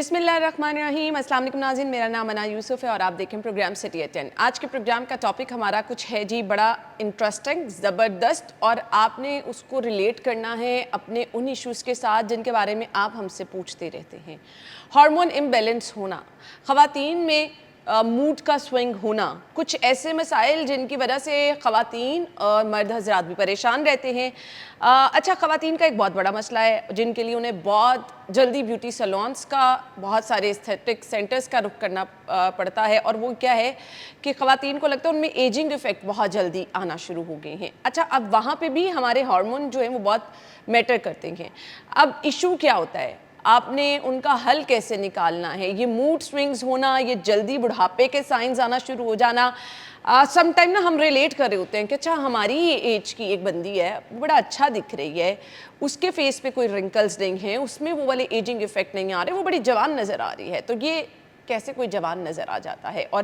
بسم اللہ الرحمن الرحیم. السلام علیکم ناظرین, میرا نام انا یوسف ہے اور آپ دیکھیں پروگرام سٹی ایٹ 10. آج کے پروگرام کا ٹاپک ہمارا کچھ ہے جی بڑا انٹرسٹنگ, زبردست, اور آپ نے اس کو ریلیٹ کرنا ہے اپنے ان ایشوز کے ساتھ جن کے بارے میں آپ ہم سے پوچھتے رہتے ہیں. ہارمون امبیلنس ہونا, خواتین میں موڈ کا سوئنگ ہونا, کچھ ایسے مسائل جن کی وجہ سے خواتین اور مرد حضرات بھی پریشان رہتے ہیں. اچھا, خواتین کا ایک بہت بڑا مسئلہ ہے جن کے لیے انہیں بہت جلدی بیوٹی سیلونس کا, بہت سارے ایستھیٹک سینٹرز کا رخ کرنا پڑتا ہے, اور وہ کیا ہے کہ خواتین کو لگتا ہے ان میں ایجنگ ایفیکٹ بہت جلدی آنا شروع ہو گئے ہیں. اچھا, اب وہاں پہ بھی ہمارے ہارمون جو ہیں وہ بہت میٹر کرتے ہیں. اب ایشو کیا ہوتا ہے, آپ نے ان کا حل کیسے نکالنا ہے؟ یہ موڈ سوئنگز ہونا, یہ جلدی بڑھاپے کے سائنز آنا شروع ہو جانا. سم ٹائم نا ہم ریلیٹ کر رہے ہوتے ہیں کہ اچھا ہماری ایج کی ایک بندی ہے, بڑا اچھا دکھ رہی ہے, اس کے فیس پہ کوئی رنکلز نہیں ہیں, اس میں وہ والے ایجنگ ایفیکٹ نہیں آ رہے, وہ بڑی جوان نظر آ رہی ہے. تو یہ کیسے کوئی جوان نظر آ جاتا ہے؟ اور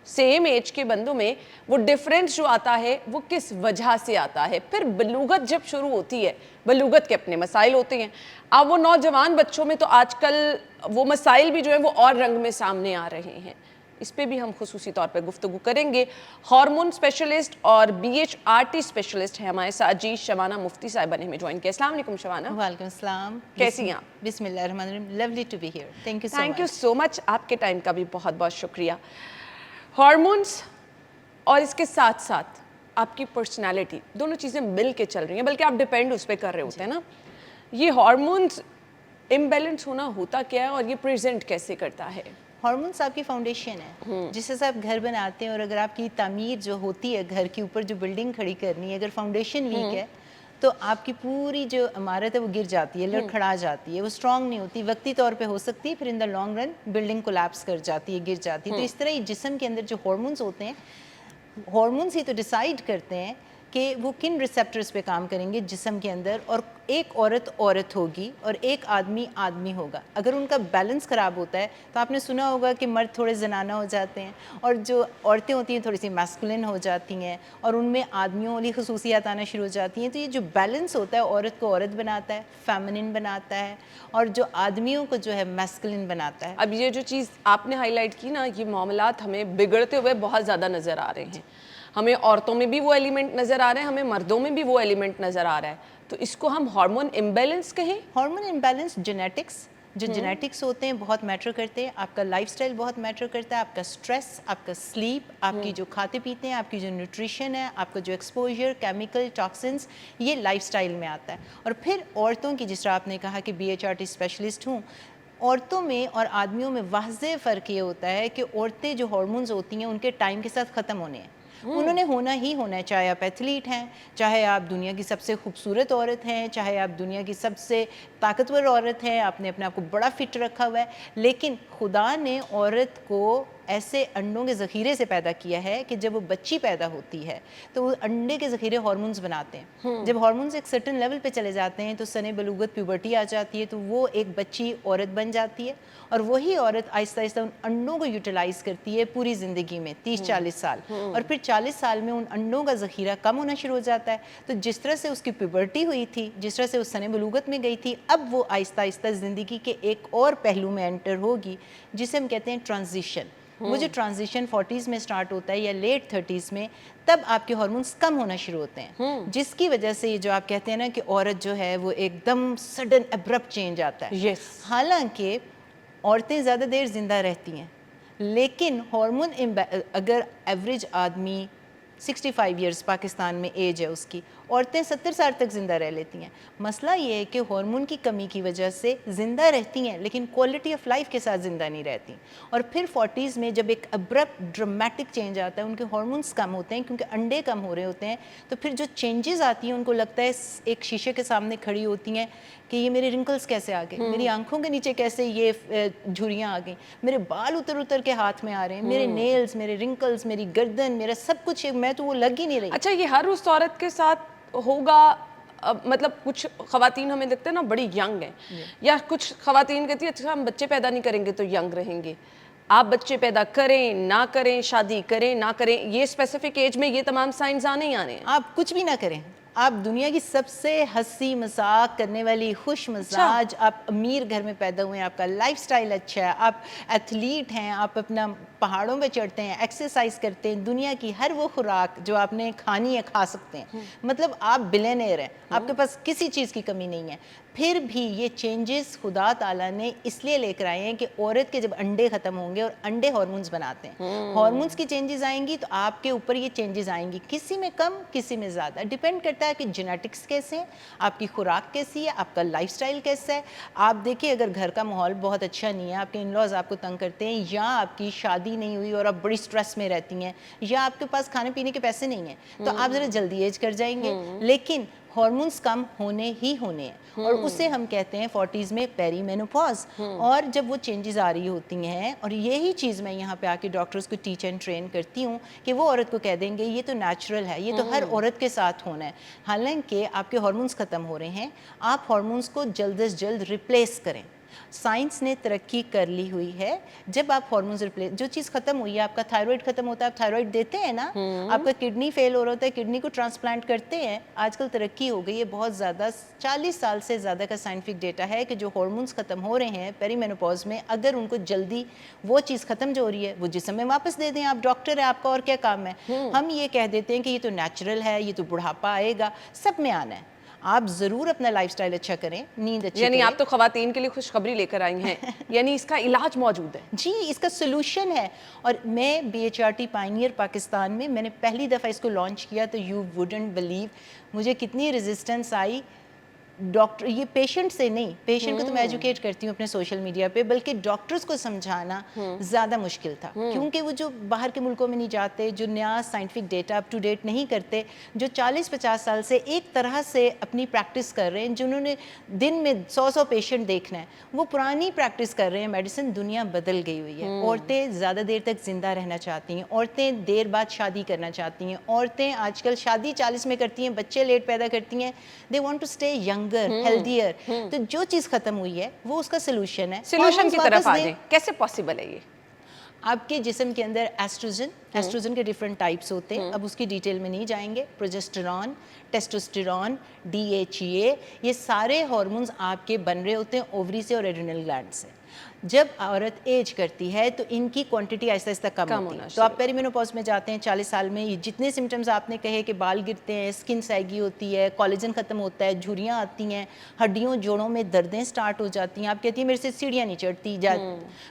سیم ایج کے بندوں میں وہ ڈفرینس جو آتا ہے وہ کس وجہ سے آتا ہے؟ پھر بلوغت جب شروع ہوتی ہے, بلوغت کے اپنے مسائل ہوتے ہیں. اب وہ نوجوان بچوں میں تو آج کل وہ مسائل بھی جو ہیں وہ اور رنگ میں سامنے آ رہے ہیں. اس پہ بھی ہم خصوصی طور پہ گفتگو کریں گے. ہارمون اسپیشلسٹ اور BHRT اسپیشلسٹ ہے ہمارے ساتھ جی شبانہ مفتی صاحبہ نے ہمیں جوائن کیا. السلام علیکم شبانہ. وعلیکم السلام. کیسی ہیں آپ؟ بسم اللہ الرحمن الرحیم. Lovely to be here. Thank you so much. آپ کے ٹائم کا بھی بہت بہت شکریہ. ہارمونس اور اس کے ساتھ ساتھ آپ کی پرسنالٹی, دونوں چیزیں مل کے چل رہی ہیں, بلکہ آپ ڈیپینڈ اس پہ کر رہے ہوتے ہیں نا. یہ ہارمونس امبیلنس ہونا ہوتا کیا ہے اور یہ پریزنٹ کیسے کرتا ہے؟ ہارمونس آپ کی فاؤنڈیشن ہے جس سے آپ گھر بناتے ہیں, اور اگر آپ کی تعمیر جو ہوتی ہے گھر کے اوپر جو بلڈنگ کھڑی کرنی ہے, اگر فاؤنڈیشن ویک ہے تو آپ کی پوری جو عمارت ہے وہ گر جاتی ہے, لڑکھڑا جاتی ہے, وہ اسٹرانگ نہیں ہوتی. وقتی طور پہ ہو سکتی ہے, پھر in the long run building collapse کر جاتی ہے, گر جاتی ہے. تو اس طرح ہی جسم کے اندر جو ہارمونس ہوتے ہیں, ہارمونس ہی تو ڈیسائیڈ کرتے ہیں کہ وہ کن ریسیپٹرز پہ کام کریں گے جسم کے اندر. اور ایک عورت ہوگی اور ایک آدمی ہوگا. اگر ان کا بیلنس خراب ہوتا ہے تو آپ نے سنا ہوگا کہ مرد تھوڑے زنانہ ہو جاتے ہیں, اور جو عورتیں ہوتی ہیں تھوڑی سی میسکولن ہو جاتی ہیں, اور ان میں آدمیوں والی خصوصیات آنا شروع ہو جاتی ہیں. تو یہ جو بیلنس ہوتا ہے عورت کو عورت بناتا ہے, فیمنن بناتا ہے, اور جو آدمیوں کو جو ہے میسکولن بناتا ہے. اب یہ جو چیز آپ نے ہائی لائٹ کی نا, یہ معاملات ہمیں بگڑتے ہوئے بہت زیادہ نظر آ رہے ہیں. ہمیں عورتوں میں بھی وہ ایلیمنٹ نظر آ رہے ہیں, ہمیں مردوں میں بھی وہ ایلیمنٹ نظر آ رہا ہے. تو اس کو ہم ہارمون امبیلنس کہیں. ہارمون امبیلنس جینیٹکس, جو جینیٹکس ہوتے ہیں بہت میٹر کرتے ہیں. آپ کا لائف سٹائل بہت میٹر کرتا ہے, آپ کا سٹریس, آپ کا سلیپ, آپ کی جو کھاتے پیتے ہیں, آپ کی جو نیوٹریشن ہے, آپ کا جو ایکسپوجر, کیمیکل, ٹاکسنس, یہ لائف سٹائل میں آتا ہے. اور پھر عورتوں کی, جس طرح آپ نے کہا کہ BHRT اسپیشلسٹ ہوں, عورتوں میں اور آدمیوں میں واضح فرق یہ ہوتا ہے کہ عورتیں جو ہارمونز ہوتی ہیں ان کے ٹائم کے ساتھ ختم ہونے ہیں. انہوں نے ہونا ہی ہونا ہے, چاہے آپ ایتھلیٹ ہیں, چاہے آپ دنیا کی سب سے خوبصورت عورت ہیں, چاہے آپ دنیا کی سب سے طاقتور عورت ہیں, آپ نے اپنے آپ کو بڑا فٹ رکھا ہوا ہے. لیکن خدا نے عورت کو ایسے انڈوں کے ذخیرے سے پیدا کیا ہے کہ جب وہ بچی پیدا ہوتی ہے تو وہ انڈے کے ذخیرے ہارمونز بناتے ہیں. جب ہارمونز ایک سرٹن لیول پہ چلے جاتے ہیں تو سن بلوغت پیوبرٹی آ جاتی ہے, تو وہ ایک بچی عورت بن جاتی ہے, اور وہی عورت آہستہ آہستہ ان انڈوں کو یوٹیلائز کرتی ہے پوری زندگی میں 30-40 سال. اور پھر 40 سال میں ان انڈوں کا ذخیرہ کم ہونا شروع ہو جاتا ہے. تو جس طرح سے اس کی پیوبرٹی ہوئی تھی, جس طرح سے اس سن بلوغت میں گئی تھی, اب وہ آہستہ آہستہ زندگی کے ایک اور پہلو میں انٹر ہوگی جسے ہم کہتے ہیں ٹرانزیشن. وہ جو ٹرانزیشن 40s میں سٹارٹ ہوتا ہے یا لیٹ 30s میں, تب آپ کے ہارمونز کم ہونا شروع ہوتے ہیں, جس کی وجہ سے یہ جو آپ کہتے ہیں نا کہ عورت جو ہے وہ ایک دم سڈن ابرپٹ چینج آتا ہے. حالانکہ عورتیں زیادہ دیر زندہ رہتی ہیں, لیکن ہارمون اگر ایوریج آدمی 65 ایئرس پاکستان میں ایج ہے اس کی, عورتیں 70 سال تک زندہ رہ لیتی ہیں. مسئلہ یہ ہے کہ ہارمون کی کمی کی وجہ سے زندہ رہتی ہیں لیکن کوالٹی آف لائف کے ساتھ زندہ نہیں رہتی. اور پھر 40s میں جب ایک ابرپٹ ڈرمیٹک چینج آتا ہے, ان کے ہارمونز کم ہوتے ہیں کیونکہ انڈے کم ہو رہے ہوتے ہیں, تو پھر جو چینجز آتی ہیں ان کو لگتا ہے ایک شیشے کے سامنے کھڑی ہوتی ہیں کہ یہ میرے رنکلز کیسے آ گئے, میری آنکھوں کے نیچے کیسے یہ جھریاں آ گئیں, میرے بال اتر کے ہاتھ میں آ رہے ہیں, میرے نیلز, میرے رنکلز, میری گردن, میرا سب کچھ, میں تو وہ لگ ہی نہیں رہی. اچھا, یہ ہر اس عورت کے ساتھ ہوگا؟ مطلب کچھ خواتین ہمیں لگتا ہے نا بڑی ینگ ہیں, یا کچھ خواتین کہتی ہیں اچھا ہم بچے پیدا نہیں کریں گے تو ینگ رہیں گے. آپ بچے پیدا کریں نہ کریں, شادی کریں نہ کریں, یہ اسپیسیفک ایج میں یہ تمام سائنز آنے ہی آنے ہیں. آپ کچھ بھی نہ کریں, آپ دنیا کی سب سے ہنسی مذاق کرنے والی خوش مزاج، آپ امیر گھر میں پیدا ہوئے ہیں، آپ کا لائف سٹائل اچھا ہے، آپ ایتھلیٹ ہیں، آپ اپنا پہاڑوں پہ چڑھتے ہیں، ایکسرسائز کرتے ہیں، دنیا کی ہر وہ خوراک جو آپ نے کھانی ہے کھا سکتے ہیں، مطلب آپ بلینئر ہیں، آپ کے پاس کسی چیز کی کمی نہیں ہے. پھر بھی یہ چینجز خدا تعالیٰ نے اس لیے لے کر آئے ہیں کہ عورت کے جب انڈے ختم ہوں گے، اور انڈے ہارمونز بناتے ہیں، ہارمونز کی چینجز آئیں گی تو آپ کے اوپر یہ چینجز آئیں گی، کسی میں کم کسی میں زیادہ، ڈیپینڈ کرتا ہے کہ جینیٹکس کیسے ہیں، آپ کی خوراک کیسی ہے، آپ کا لائف سٹائل کیسا ہے. آپ دیکھیں اگر گھر کا ماحول بہت اچھا نہیں ہے، آپ کے ان لاز آپ کو تنگ کرتے ہیں، یا آپ کی شادی نہیں ہوئی اور آپ بڑی سٹریس میں رہتی ہیں، یا آپ کے پاس کھانے پینے کے پیسے نہیں ہیں، تو آپ ذرا جلدی ایج کر جائیں گے. لیکن ہارمونز کم ہونے ہی ہونے ہیں، اور اسے ہم کہتے ہیں 40s میں پیری مینوپاز. اور جب وہ چینجز آ رہی ہوتی ہیں، اور یہی چیز میں یہاں پہ آ کے ڈاکٹرز کو ٹیچ اینڈ ٹرین کرتی ہوں کہ وہ عورت کو کہہ دیں گے یہ تو نیچرل ہے، یہ تو ہر عورت کے ساتھ ہونا ہے. حالانکہ آپ کے ہارمونز ختم ہو رہے ہیں، آپ ہارمونز کو جلد از جلد ریپلیس کریں. سائنس نے ترقی کر لی ہوئی ہے. جب آپ ہارمونز ریپلیس، جو چیز ختم ہوئی ہے، آپ کا تھائرائڈ ختم ہوتا ہے، آپ تھائرائڈ دیتے ہیں نا، آپ کا کڈنی فیل ہو رہا ہوتا ہے، کڈنی کو ٹرانسپلانٹ کرتے ہیں. آج کل ترقی ہو گئی ہے بہت زیادہ، 40 سال سے زیادہ کا سائنٹیفک ڈیٹا ہے کہ جو ہارمونز ختم ہو رہے ہیں پیری مینوپاز میں، اگر ان کو جلدی وہ چیز ختم جو ہو رہی ہے وہ جسم میں واپس دے دیں. آپ ڈاکٹر ہیں، آپ کا اور کیا کام ہے. ہم یہ کہہ دیتے ہیں کہ یہ تو نیچرل ہے، یہ تو بڑھاپا آئے گا، سب میں آنا ہے. آپ ضرور اپنا لائف سٹائل اچھا کریں، نیند اچھی یعنی کریں. آپ تو خواتین کے لیے خوشخبری لے کر آئی ہیں، یعنی اس کا علاج موجود ہے. جی، اس کا سلوشن ہے. اور میں B H R T pioneer Pakistan میں نے پہلی دفعہ اس کو لانچ کیا تو یو ووڈنٹ بلیو مجھے کتنی ریزسٹنس آئی. ڈاکٹر، یہ پیشنٹ سے نہیں، پیشنٹ کو تو میں ایجوکیٹ کرتی ہوں اپنے سوشل میڈیا پہ، بلکہ ڈاکٹرز کو سمجھانا زیادہ مشکل تھا. کیونکہ وہ جو باہر کے ملکوں میں نہیں جاتے، جو نیا scientific data up to date نہیں کرتے، جو 40-50 سال سے ایک طرح سے اپنی پریکٹس کر رہے ہیں، جنہوں نے دن میں 100 پیشنٹ دیکھنا ہے، وہ پرانی پریکٹس کر رہے ہیں. میڈیسن دنیا بدل گئی ہوئی ہے. عورتیں زیادہ دیر تک زندہ رہنا چاہتی ہیں، عورتیں دیر بعد شادی کرنا چاہتی ہیں، عورتیں آج کل شادی 40 میں کرتی ہیں، بچے لیٹ پیدا کرتی ہیں. They want to stay younger, healthier. تو جو چیز ختم ہوئی ہے وہ اس کا سلوشن ہے. سلوشن کی طرف آ جائیں، کیسے پاسبل ہے یہ؟ آپ کے جسم کے اندر ایسٹروجن کے ڈیفرنٹ ٹائپس ہوتے ہیں، اب اس کی ڈیٹیل میں نہیں جائیں گے. پروجسٹرون، ٹیسٹوسٹیرون، ڈی ایچ اے، یہ سارے ہارمونز آپ کے بن رہے ہوتے ہیں اووری سے اور ایڈرینل گلینڈ سے. جب عورت ایج کرتی ہے تو ان کی کوانٹٹی آہستہ آہستہ کم ہوتی ہے. تو آپ پیری مینوپاز میں جاتے ہیں 40 سال میں، یہ جتنے سمٹمز آپ نے کہے کہ بال گرتے ہیں، اسکن سیگی ہوتی ہے، کولیجن ختم ہوتا ہے، جھریاں آتی ہیں، ہڈیوں جوڑوں میں دردیں سٹارٹ ہو جاتی ہیں. آپ کہتی ہیں میرے سے سیڑھیاں نہیں چڑھتی،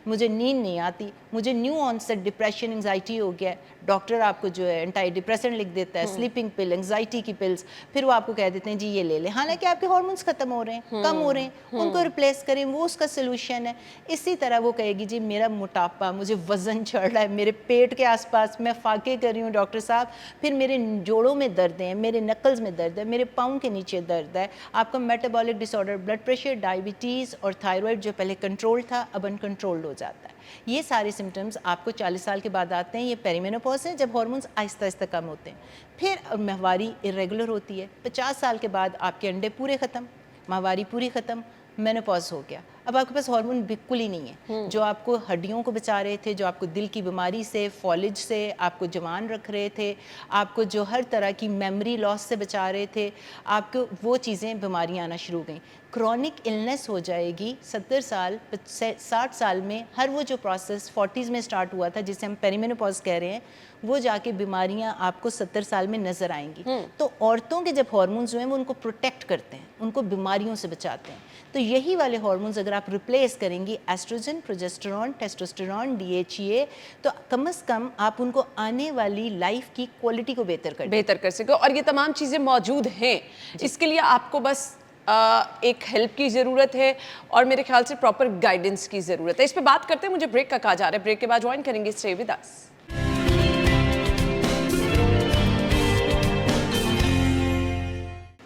مجھے نیند نہیں آتی، مجھے نیو آنسٹ ڈپریشن، انگزائٹی ہو گیا ہے. ڈاکٹر آپ کو جو ہے اینٹی ڈپریسنٹ لکھ دیتا ہے، سلیپنگ پل، انگزائٹی کی پلز، پھر وہ آپ کو کہہ دیتے ہیں جی یہ لے لیں. حالانکہ آپ کے ہارمونز ختم ہو رہے ہیں، کم ہو رہے ہیں، ان کو ریپلیس کریں، وہ اس کا سلوشن ہے. اسی طرح وہ کہے گی جی میرا موٹاپا، مجھے وزن چڑھ رہا ہے، میرے پیٹ کے آس پاس میں فاقے کر رہی ہوں ڈاکٹر صاحب، پھر میرے جوڑوں میں درد ہیں، میرے نکلز میں درد ہے، میرے پاؤں کے نیچے درد ہے. آپ کا میٹابولک ڈس آرڈر، بلڈ پریشر، ڈائبٹیز اور تھائرائڈ جو پہلے کنٹرول تھا اب انکنٹرولڈ ہو جاتا ہے. یہ سارے سمٹمز آپ کو 40 سال کے بعد آتے ہیں. یہ پیری مینوپاز ہے، جب ہارمونز آہستہ آہستہ کم ہوتے ہیں. پھر ماہواری ارریگولر ہوتی ہے. 50 سال کے بعد آپ کے انڈے پورے ختم، ماہواری پوری ختم، مینوپاز ہو گیا. اب آپ کے پاس ہارمون بالکل ہی نہیں ہے جو آپ کو ہڈیوں کو بچا رہے تھے، جو آپ کو دل کی بیماری سے، فالج سے آپ کو جوان رکھ رہے تھے، آپ کو جو ہر طرح کی میموری لاس سے بچا رہے تھے. آپ کو وہ چیزیں، بیماریاں آنا شروع ہو گئیں. کرونک النس ہو جائے گی 70 سال 60 سال میں. ہر وہ جو پروسیس 40s میں سٹارٹ ہوا تھا جسے ہم پیری مینوپاز کہہ رہے ہیں، وہ جا کے بیماریاں آپ کو 70 سال میں نظر آئیں گی. تو عورتوں کے جب ہارمونز جو ہیں وہ ان کو پروٹیکٹ کرتے ہیں، ان کو بیماریوں سے بچاتے ہیں. تو یہی والے ہارمونز اگر آپ ریپلیس کریں گی، estrogen, progesterone, testosterone, D H A, تو کم از کم آپ ان کو آنے والی لائف کی کوالٹی کو بہتر کر سکے. اور یہ تمام چیزیں موجود ہیں. اس کے لیے آپ کو بس ایک ہیلپ کی ضرورت ہے اور میرے خیال سے پراپر گائیڈنس کی ضرورت ہے. اس پہ بات کرتے ہیں، مجھے بریک کا کہا جا رہا ہے، بریک کے بعد جوائن کریں گے. Stay with us.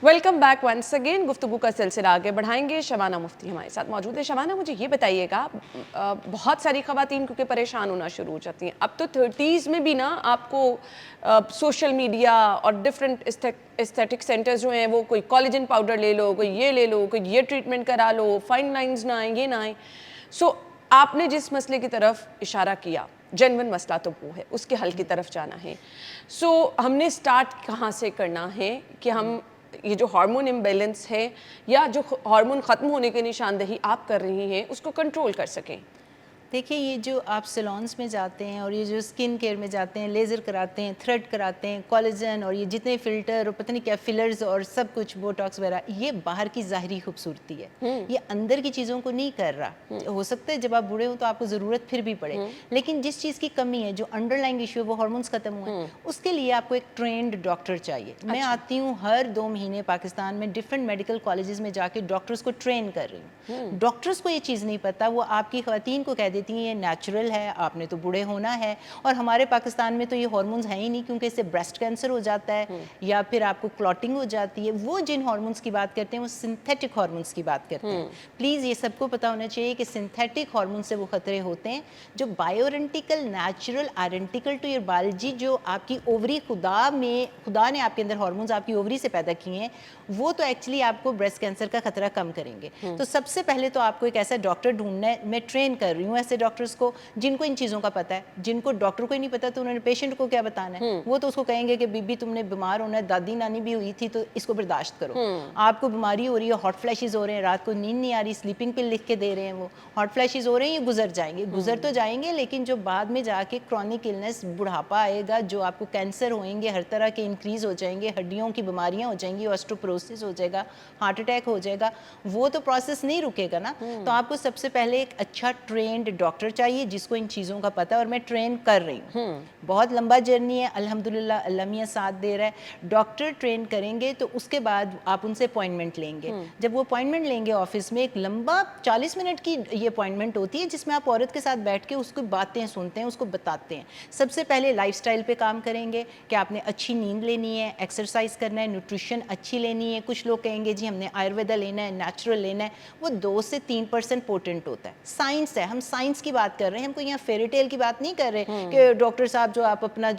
Welcome back once again. گفتگو کا سلسلہ آگے بڑھائیں گے. شبانہ مفتی ہمارے ساتھ موجود ہے. شبانہ، مجھے یہ بتائیے گا، بہت ساری خواتین کیونکہ پریشان ہونا شروع ہو جاتی ہیں. اب تو 30s میں بھی نا آپ کو سوشل میڈیا اور ڈفرینٹ استھیٹک سینٹرز جو ہیں، وہ کوئی کولیجن پاؤڈر لے لو، کوئی یہ لے لو، کوئی یہ ٹریٹمنٹ کرا لو، فائن لائنز نہ آئیں، یہ نہ آئیں. سو آپ نے جس مسئلے کی طرف اشارہ کیا، جینون مسئلہ تو وہ ہے، اس کے حل کی طرف جانا ہے. سو ہم نے سٹارٹ کہاں سے کرنا ہے کہ ہم یہ جو ہارمون امبیلنس ہے یا جو ہارمون ختم ہونے کی نشاندہی آپ کر رہی ہیں اس کو کنٹرول کر سکیں؟ دیکھیں یہ جو آپ سیلونس میں جاتے ہیں اور یہ جو اسکن کیئر میں جاتے ہیں، لیزر کراتے ہیں، تھریڈ کراتے ہیں، کولیجن اور یہ جتنے فلٹر اور پتہ نہیں کیا فلرز اور سب کچھ بوٹاکس وغیرہ، یہ باہر کی ظاہری خوبصورتی ہے، یہ اندر کی چیزوں کو نہیں کر رہا. ہو سکتا ہے جب آپ بوڑھے ہوں تو آپ کو ضرورت پھر بھی پڑے، لیکن جس چیز کی کمی ہے، جو انڈر لائنگ ایشو ہے، وہ ہارمونس ختم ہوئے ہیں، اس کے لیے آپ کو ایک ٹرینڈ ڈاکٹر چاہیے. میں آتی ہوں ہر 2 مہینے پاکستان میں ڈفرینٹ میڈیکل کالجز میں جا کے ڈاکٹرز کو ٹرین کر رہی ہوں. ڈاکٹرز کو یہ چیز نہیں پتہ، وہ آپ کی خواتین کو کہہ دیتی ہیں یہ نیچرل ہے، آپ نے تو بوڑھے ہونا ہے. اور ہمارے پاکستان میں تو یہ ہارمونز ہیں ہی نہیں، کیونکہ اس سے بریسٹ کینسر ہو جاتا ہے یا پھر آپ کو کلوٹنگ ہو جاتی ہے. وہ جن ہارمونز کی بات کرتے ہیں وہ سنتھیٹک ہارمونز کی بات کرتے ہیں. پلیز یہ سب کو پتہ ہونا چاہیے کہ سنتھیٹک ہارمون سے وہ خطرے ہوتے ہیں جو bioidentical natural identical to your biology, جو آپ کی اووری خدا نے آپ کے اندر ہارمونز آپ کی اووری سے پیدا کیے ہیں، وہ تو ایکچولی آپ کو بریسٹ کینسر کا خطرہ کم کریں گے. تو سب سے پہلے تو آپ کو ایک ایسا ڈاکٹر ڈھونڈنا ہے. میں ٹرین کر رہی ہوں ایسے ڈاکٹرز کو جن کو ان چیزوں کا پتہ ہے. جن کو ڈاکٹر کو ہی نہیں پتہ تو انہوں نے پیشنٹ کو کیا بتانا ہے؟ وہ تو اس کو کہیں گے کہ بی بی تم نے بیمار ہونا ہے، دادی نانی بھی ہوئی تھی تو اس کو برداشت کرو. آپ کو بیماری ہو رہی ہے، ہاٹ فلیشز ہو رہے ہیں، رات کو نیند نہیں آ رہی، سلیپنگ پل لکھ کے دے رہے ہیں، وہ ہاٹ فلیشز ہو رہے ہیں، یہ گزر جائیں گے. گزر تو جائیں گے، لیکن جو بعد میں جا کے کرونک النس بڑھاپا آئے گا، جو آپ کو کینسر ہوئیں گے، ہر طرح کے انکریز ہو جائیں گے، ہڈیوں کی بیماریاں ہو جائیں گی، آسٹروپروسس ہو جائے گا، ہارٹ اٹیک ہو جائے گا، وہ تو پروسیس نہیں رکے گا نا. تو آپ کو سب سے پہلے ایک اچھا ٹرینڈ ڈاکٹر چاہیے جس کو ان چیزوں کا پتہ ہے، اور میں ٹرین کر رہی ہوں. بہت لمبا جرنی ہے، الحمدللہ اللہ میاں ساتھ دے رہا ہے. ڈاکٹر ٹرین کریں گے تو اس کے بعد آپ ان سے اپوائنٹمنٹ لیں گے. جب وہ اپوائنٹمنٹ لیں گے آفس میں، ایک لمبا 40 منٹ کی یہ اپوائنٹمنٹ ہوتی ہے جس میں آپ عورت کے ساتھ بیٹھ کے اس کو باتیں سنتے ہیں، اس کو بتاتے ہیں. سب سے پہلے لائف سٹائل پہ کام کریں گے کہ آپ نے اچھی نیند لینی ہے، ایکسرسائز کرنا ہے، نیوٹریشن اچھی لینی ہے. کچھ لوگ کہیں گے جی ہم نے آیورویدا لینا ہے، نیچرل لینا ہے. وہ 2 سے 3% پوٹنٹ ہوتا ہے. سائنس ہے، ہم سائنس کی بات کر رہے ہیں، ہم کو یہاں فیری ٹیل کی بات نہیں کر رہے کہ ڈاکٹر صاحب جو آپ اپنا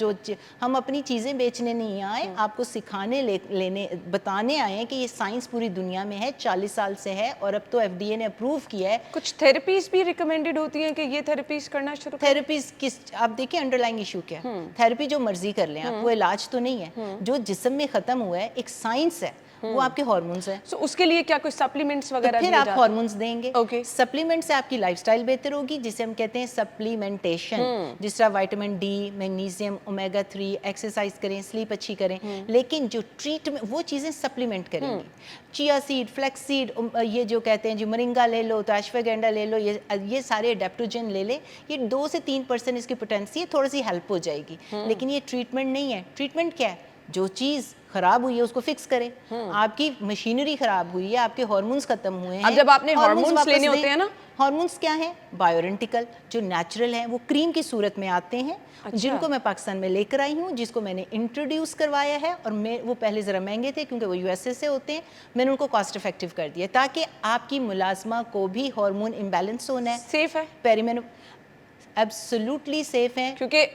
ہم اپنی چیزیں بیچنے نہیں آئے، آپ کو سکھانے لینے بتانے آئے ہیں کہ یہ سائنس پوری دنیا میں ہے، 40 سال سے ہے، اور اب تو FDA نے اپروو کیا ہے. کچھ تھیراپیز بھی ریکمینڈڈ ہوتی ہیں کہ یہ تھیراپیز کرنا شروع کریں؟ تھیراپیز آپ دیکھیں انڈر لائنگ ایشو کیا ہے. تھیراپی جو مرضی کر لیں آپ، وہ علاج تو نہیں ہے. جو جسم میں ختم ہوا ہے ایک سائنس ہے، وہ آپ کے ہارمونز ہیں. سو اس کے لیے کیا کوئی سپلیمنٹس تو وغیرہ پھر دیے آپ جاتے ہیں؟ ہارمونز دیں گے. اوکے. سپلیمنٹ سے آپ کی لائف سٹائل بہتر ہوگی، جسے ہم کہتے ہیں سپلیمنٹیشن. جس طرح vitamin D, magnesium, omega 3، exercise کریں، سلیپ اچھی کریں. لیکن جو ٹریٹمنٹ وہ چیزیں سپلیمنٹ کریں گی. چیا سیڈ، فلیکس سیڈ، یہ جو کہتے ہیں جی مرنگا لے لو، تو اشواگنڈا لے لو، یہ سارے اڈیپٹوجن لے لیں. یہ 2 سے 3% اس کی پوٹینسی ہے، تھوڑی سی ہیلپ ہو جائے گی. لیکن یہ ٹریٹمنٹ نہیں ہے. ٹریٹمنٹ کیا ہے؟ جو چیز خراب ہوئی ہے اس کو فکس کریں. آپ کی مشینری خراب ہوئی ہے، آپ کے ہارمونز ختم ہوئے ہیں. اب جب آپ نے ہارمونز واپس لینے دیں. ہوتے ہیں نا، ہارمونز کیا ہیں؟ بائیورنٹیکل جو نیچرل ہیں، وہ کریم کی صورت میں آتے ہیں. جن کو میں پاکستان میں لے کر آئی ہوں، جس کو میں نے انٹروڈیوس کروایا ہے، اور وہ پہلے ذرا مہنگے تھے کیونکہ وہ USA سے ہوتے ہیں. میں نے ان کو کاسٹ افیکٹو کر دیا تاکہ آپ کی ملازمہ کو بھی ہارمون امبیلنس ہونا ہے. سیف ہے؟ پیریمینو ایبسولوٹلی سیف ہیں. کیونکہ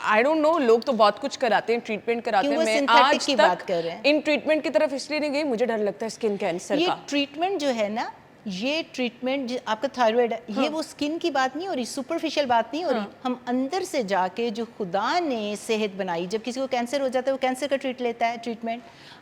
آئی ڈونٹ نو، لوگ تو بہت کچھ کراتے ہیں، ٹریٹمنٹ کراتے کیوں ہیں. وہ میں synthetic آج کی تک بات کر رہے ہیں. ان ٹریٹمنٹ کی طرف اس لیے نہیں گئی، مجھے ڈر لگتا ہے اسکن کینسر یہ کا. ٹریٹمنٹ جو ہے نا، یہ ٹریٹمنٹ آپ کا تھائرائڈ ہے، یہ وہ اسکن کی بات نہیں ہو رہی، سپرفیشل بات نہیں ہو رہی. ہم اندر سے جا کے جو خدا نے صحت بنائی، جب کسی کو کینسر ہو جاتا ہے وہ کینسر کا ٹریٹمنٹ.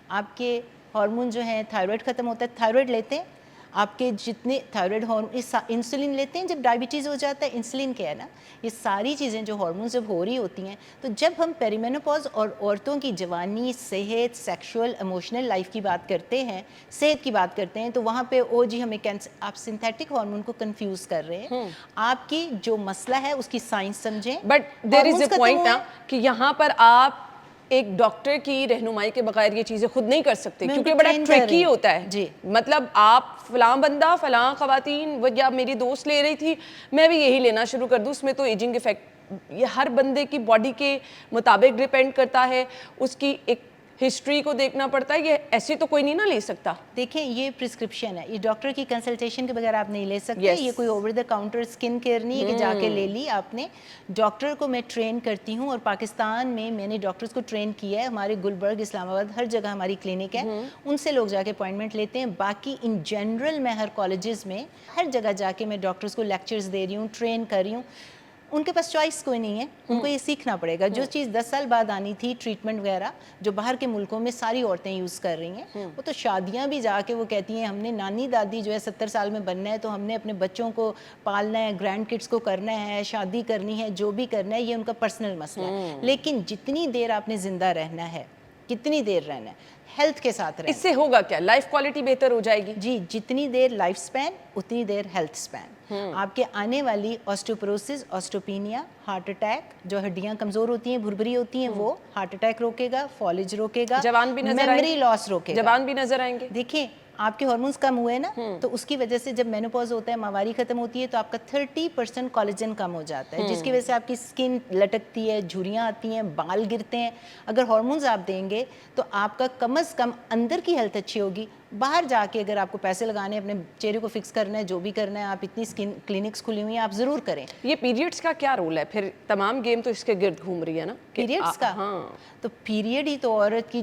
آپ کے ہارمون جو ہیں، تھائرائڈ ختم ہوتا ہے، تھائرائڈ لیتے ہیں. آپ کے جتنے تھائرائڈ ہارمون، انسولین لیتے ہیں جب ڈائبٹیز ہو جاتا ہے. انسولین کیا ہے نا، یہ ساری چیزیں جو ہارمونز جب ہو رہی ہوتی ہیں، تو جب ہم پیریمینوپاز اور عورتوں کی جوانی، صحت، سیکشول، ایموشنل لائف کی بات کرتے ہیں، صحت کی بات کرتے ہیں، تو وہاں پہ جی ہمیں کینسر، آپ سنتھیٹک ہارمون کو کنفیوز کر رہے ہیں. آپ کی جو مسئلہ ہے اس کی سائنس سمجھیں. But there is a point نا کہ یہاں پر آپ ایک ڈاکٹر کی رہنمائی کے بغیر یہ چیزیں خود نہیں کر سکتے، کیونکہ بڑا ٹریکی ہوتا ہے. جی مطلب آپ فلاں بندہ، فلاں خواتین، یا میری دوست لے رہی تھی، میں بھی یہی لینا شروع کر دوں. اس میں تو ایجنگ افیکٹ یہ ہر بندے کی باڈی کے مطابق ڈیپینڈ کرتا ہے، اس کی ایک ہسٹری کو دیکھنا پڑتا ہے. یہ ایسے تو کوئی نہیں نہ لے سکتا. دیکھیں یہ پرسکرپشن ہے، یہ ڈاکٹر کی کنسلٹیشن کے بغیر آپ نہیں لے سکتے. یہ کوئی over the counter skin care نہیں ہے کہ جا کے لے لی آپ نے. ڈاکٹر کو میں ٹرین کرتی ہوں، اور پاکستان میں نے ڈاکٹرز کو ٹرین کیا ہے. ہمارے گلبرگ، اسلام آباد، ہر جگہ ہماری کلینک ہے. ان سے لوگ جا کے اپوائنٹمنٹ لیتے ہیں. باقی ان جنرل میں ہر کالجز میں ہر جگہ جا کے میں ڈاکٹرز کو لیکچرز دے رہی ہوں، ٹرین کر رہی ہوں. ان کے پاس چوائس کوئی نہیں ہے, ان کو یہ سیکھنا پڑے گا. جو چیز 10 سال بعد آنی تھی, ٹریٹمنٹ وغیرہ جو باہر کے ملکوں میں ساری عورتیں یوز کر رہی ہیں, وہ تو شادیاں بھی جا کے وہ کہتی ہیں ہم نے نانی دادی جو ہے 70 سال میں بننا ہے, تو ہم نے اپنے بچوں کو پالنا ہے, گرینڈ کڈس کو کرنا ہے, شادی کرنی ہے, جو بھی کرنا ہے, یہ ان کا پرسنل مسئلہ ہے. لیکن جتنی دیر آپ نے زندہ رہنا ہے, کتنی دیر رہنا ہے, ہیلتھ کے ساتھ رہنا. اس سے ہوگا کیا, لائف کوالٹی بہتر ہو جائے گی؟ جی, جتنی دیر لائف سپین اتنی دیر ہیلتھ سپین. آپ کے آنے والی آسٹوپروسس, آسٹوپینیا, ہارٹ اٹیک, جو ہڈیاں کمزور ہوتی ہیں, بھربھری ہوتی ہیں, وہ ہارٹ اٹیک روکے گا, فالج روکے گا, جوان بھی نظر آئیں گے, میموری لاس روکے گا. جوان بھی نظر آئیں گے. دیکھیں آپ کے ہارمونز کم ہوئے نا, تو اس کی وجہ سے جب مینوپاز ہوتا ہے, ماواری ختم ہوتی ہے, تو آپ کا 30% کولیجن کم ہو جاتا ہے, جس کی وجہ سے آپ کی سکن لٹکتی ہے, جھریاں آتی ہیں, بال گرتے ہیں. اگر ہارمونز آپ دیں گے تو آپ کا کم از کم اندر کی ہیلتھ اچھی ہوگی. باہر جا کے اگر آپ کو پیسے لگانے ہیں, اپنے چہرے کو فکس کرنا ہے, جو بھی کرنا ہے, آپ اتنی سکن کلینکس کھلی ہوئی ہیں, آپ ضرور کریں. یہ پیریڈز کا کیا رول ہے پھر؟ تمام گیم تو اس کے گرد گھوم رہی ہے نا. پیریڈس کا؟ ہاں, تو پیریڈ ہی تو عورت کی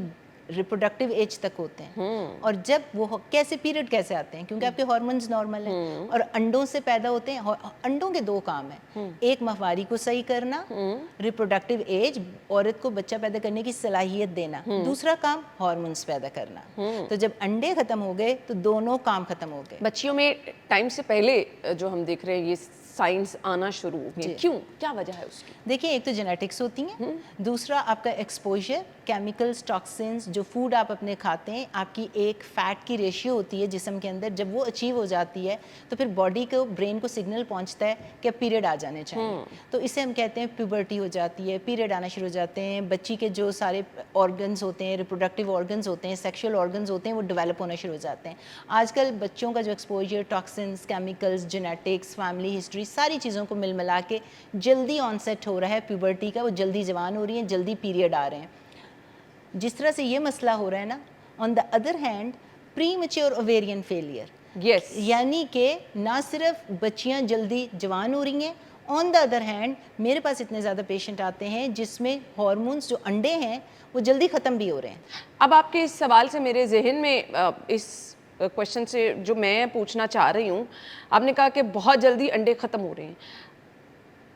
ریپروڈکٹیو ایج تک ہوتے ہیں. اور جب وہ کیسے پیریڈ کیسے آتے ہیں؟ کیونکہ آپ کے ہارمونز نارمل ہیں, اور انڈوں سے پیدا ہوتے ہیں. انڈوں کے 2 کام ہیں, ایک ماہواری کو صحیح کرنا, ریپروڈکٹیو ایج, عورت کو بچہ پیدا کرنے کی صلاحیت دینا. دوسرا کام ہارمونز پیدا کرنا. تو جب انڈے ختم ہو گئے تو دونوں کام ختم ہو گئے. بچیوں میں ٹائم سے پہلے جو ہم دیکھ رہے ہیں یہ سائنس آنا شروع ہو گئے, کیوں, کیا وجہ ہے اس کی؟ دیکھیں, ایک تو جینیٹکس ہوتی ہیں, دوسرا آپ کا ایکسپوجر, کیمیکلز, ٹاکسنز, جو فوڈ آپ اپنے کھاتے ہیں, آپ کی ایک فیٹ کی ریشیو ہوتی ہے جسم کے اندر, جب وہ اچیو ہو جاتی ہے تو پھر باڈی کو, برین کو سگنل پہنچتا ہے کہ پیریڈ آ جانے چاہیے. تو اسے ہم کہتے ہیں پیوبرٹی ہو جاتی ہے, پیریڈ آنا شروع ہو جاتے ہیں. بچی کے جو سارے آرگنز ہوتے ہیں, ریپروڈکٹیو آرگنز ہوتے ہیں, سیکشل آرگنز ہوتے ہیں, وہ ڈیولپ ہونا شروع ہو جاتے ہیں. آج کل بچوں کا جو exposure, toxins, chemicals, genetics, family history, ساری چیزوں کو مل ملا کے جلدی آن سیٹ ہو رہا ہے پیوبرٹی کا. وہ جلدی جوان ہو رہی ہیں, جلدی پیریڈ آ رہے ہیں. جس طرح سے یہ مسئلہ ہو رہا ہے نا, on the other hand premature ovarian failure, yes, یعنی کہ نہ صرف بچیاں جلدی جوان ہو رہی ہیں, آن دا ادر ہینڈ میرے پاس اتنے زیادہ پیشنٹ آتے ہیں جس میں ہارمونز جو انڈے ہیں وہ جلدی ختم بھی ہو رہے ہیں. اب آپ کے اس سوال سے میرے ذہن میں اس کوشچن سے جو میں پوچھنا چاہ رہی ہوں, آپ نے کہا کہ بہت جلدی انڈے ختم ہو رہے ہیں.